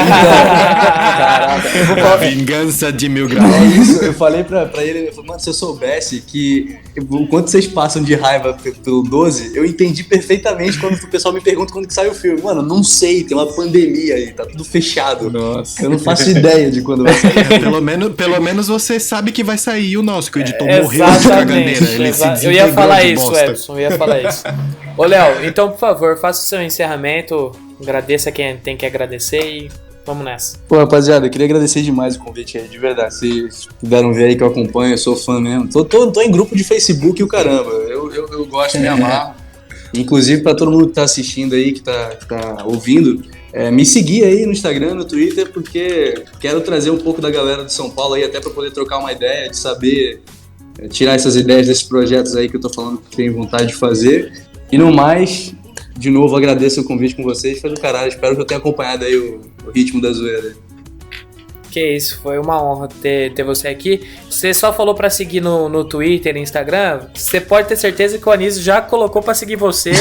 A vingança de 1000 graus. É isso, eu falei pra ele, eu falei, mano, se eu soubesse que o quanto vocês passam de raiva pelo 12, eu entendi perfeitamente quando o pessoal me pergunta quando que sai o filme. Mano, não sei, tem uma pandemia aí, tá tudo fechado. Nossa. Eu não faço ideia de quando vai sair. Pelo menos você sabe que vai sair o nosso, que o editor morreu de caganeira. Eu ia falar isso, Edson, eu ia falar isso. Ô, Léo, então, por favor, faça o seu encerramento. Agradeça quem tem que agradecer e vamos nessa. Pô, rapaziada, eu queria agradecer demais o convite aí, de verdade. Vocês puderam ver aí que eu acompanho, eu sou fã mesmo. Tô em grupo de Facebook e o caramba. Eu gosto de me amar. Inclusive, pra todo mundo que tá assistindo aí, que tá ouvindo, me seguir aí no Instagram, no Twitter, porque quero trazer um pouco da galera de São Paulo aí, até pra poder trocar uma ideia, de saber tirar essas ideias desses projetos aí que eu tô falando que tenho vontade de fazer. E no mais, de novo, agradeço o convite com vocês, foi do caralho. Espero que eu tenha acompanhado aí o ritmo da zoeira. Que isso, foi uma honra ter você aqui. Você só falou pra seguir no Twitter e Instagram. Você pode ter certeza que o Anísio já colocou pra seguir você.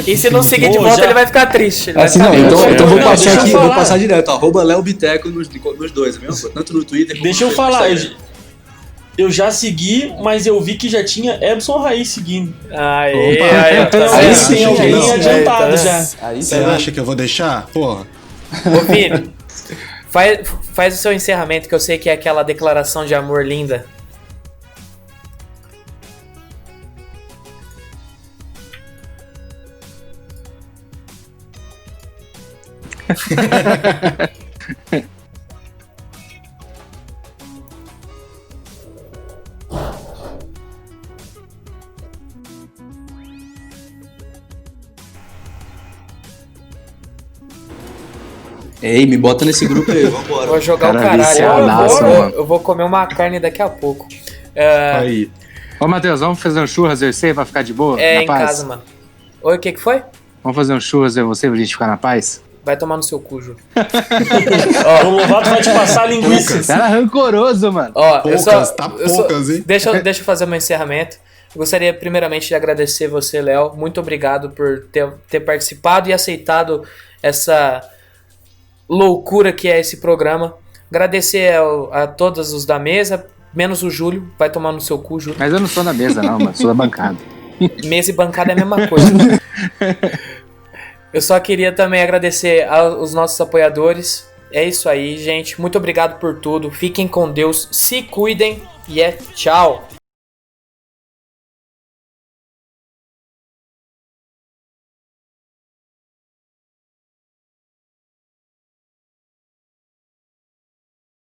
E se não seguir de volta, ele vai ficar triste. Então vou passar aqui, vou passar direto. @LeoBiteco nos dois, mesmo? Tanto no Twitter como Deixa eu falar, eu já segui, mas eu vi que já tinha Ebson Raiz seguindo. Aí tem alguém adiantado já. Aí você acha que eu vou deixar? Porra. Ô, Vini, faz o seu encerramento, que eu sei que é aquela declaração de amor linda. Ei, me bota nesse grupo aí, vambora. Vou jogar o caralho. Eu vou comer uma carne daqui a pouco. Aí. Ô, Matheus, vamos fazer um churras eu e você pra ficar de boa? É, na em paz? casa, mano. Oi, o que foi? Vamos fazer um churras eu e você pra gente ficar na paz? Vai tomar no seu cu, Júlio. O Lovato vai te passar a linguiça. Cara rancoroso, mano. Ó, poucas, hein? Deixa eu fazer meu encerramento. Eu gostaria primeiramente de agradecer você, Léo. Muito obrigado por ter participado e aceitado essa loucura que é esse programa. Agradecer a todos os da mesa, menos o Júlio. Vai tomar no seu cu, Júlio. Mas eu não sou da mesa, não, mano. Sou da bancada. Mesa e bancada é a mesma coisa. Eu só queria também agradecer aos nossos apoiadores. É isso aí, gente. Muito obrigado por tudo. Fiquem com Deus. Se cuidem. E tchau.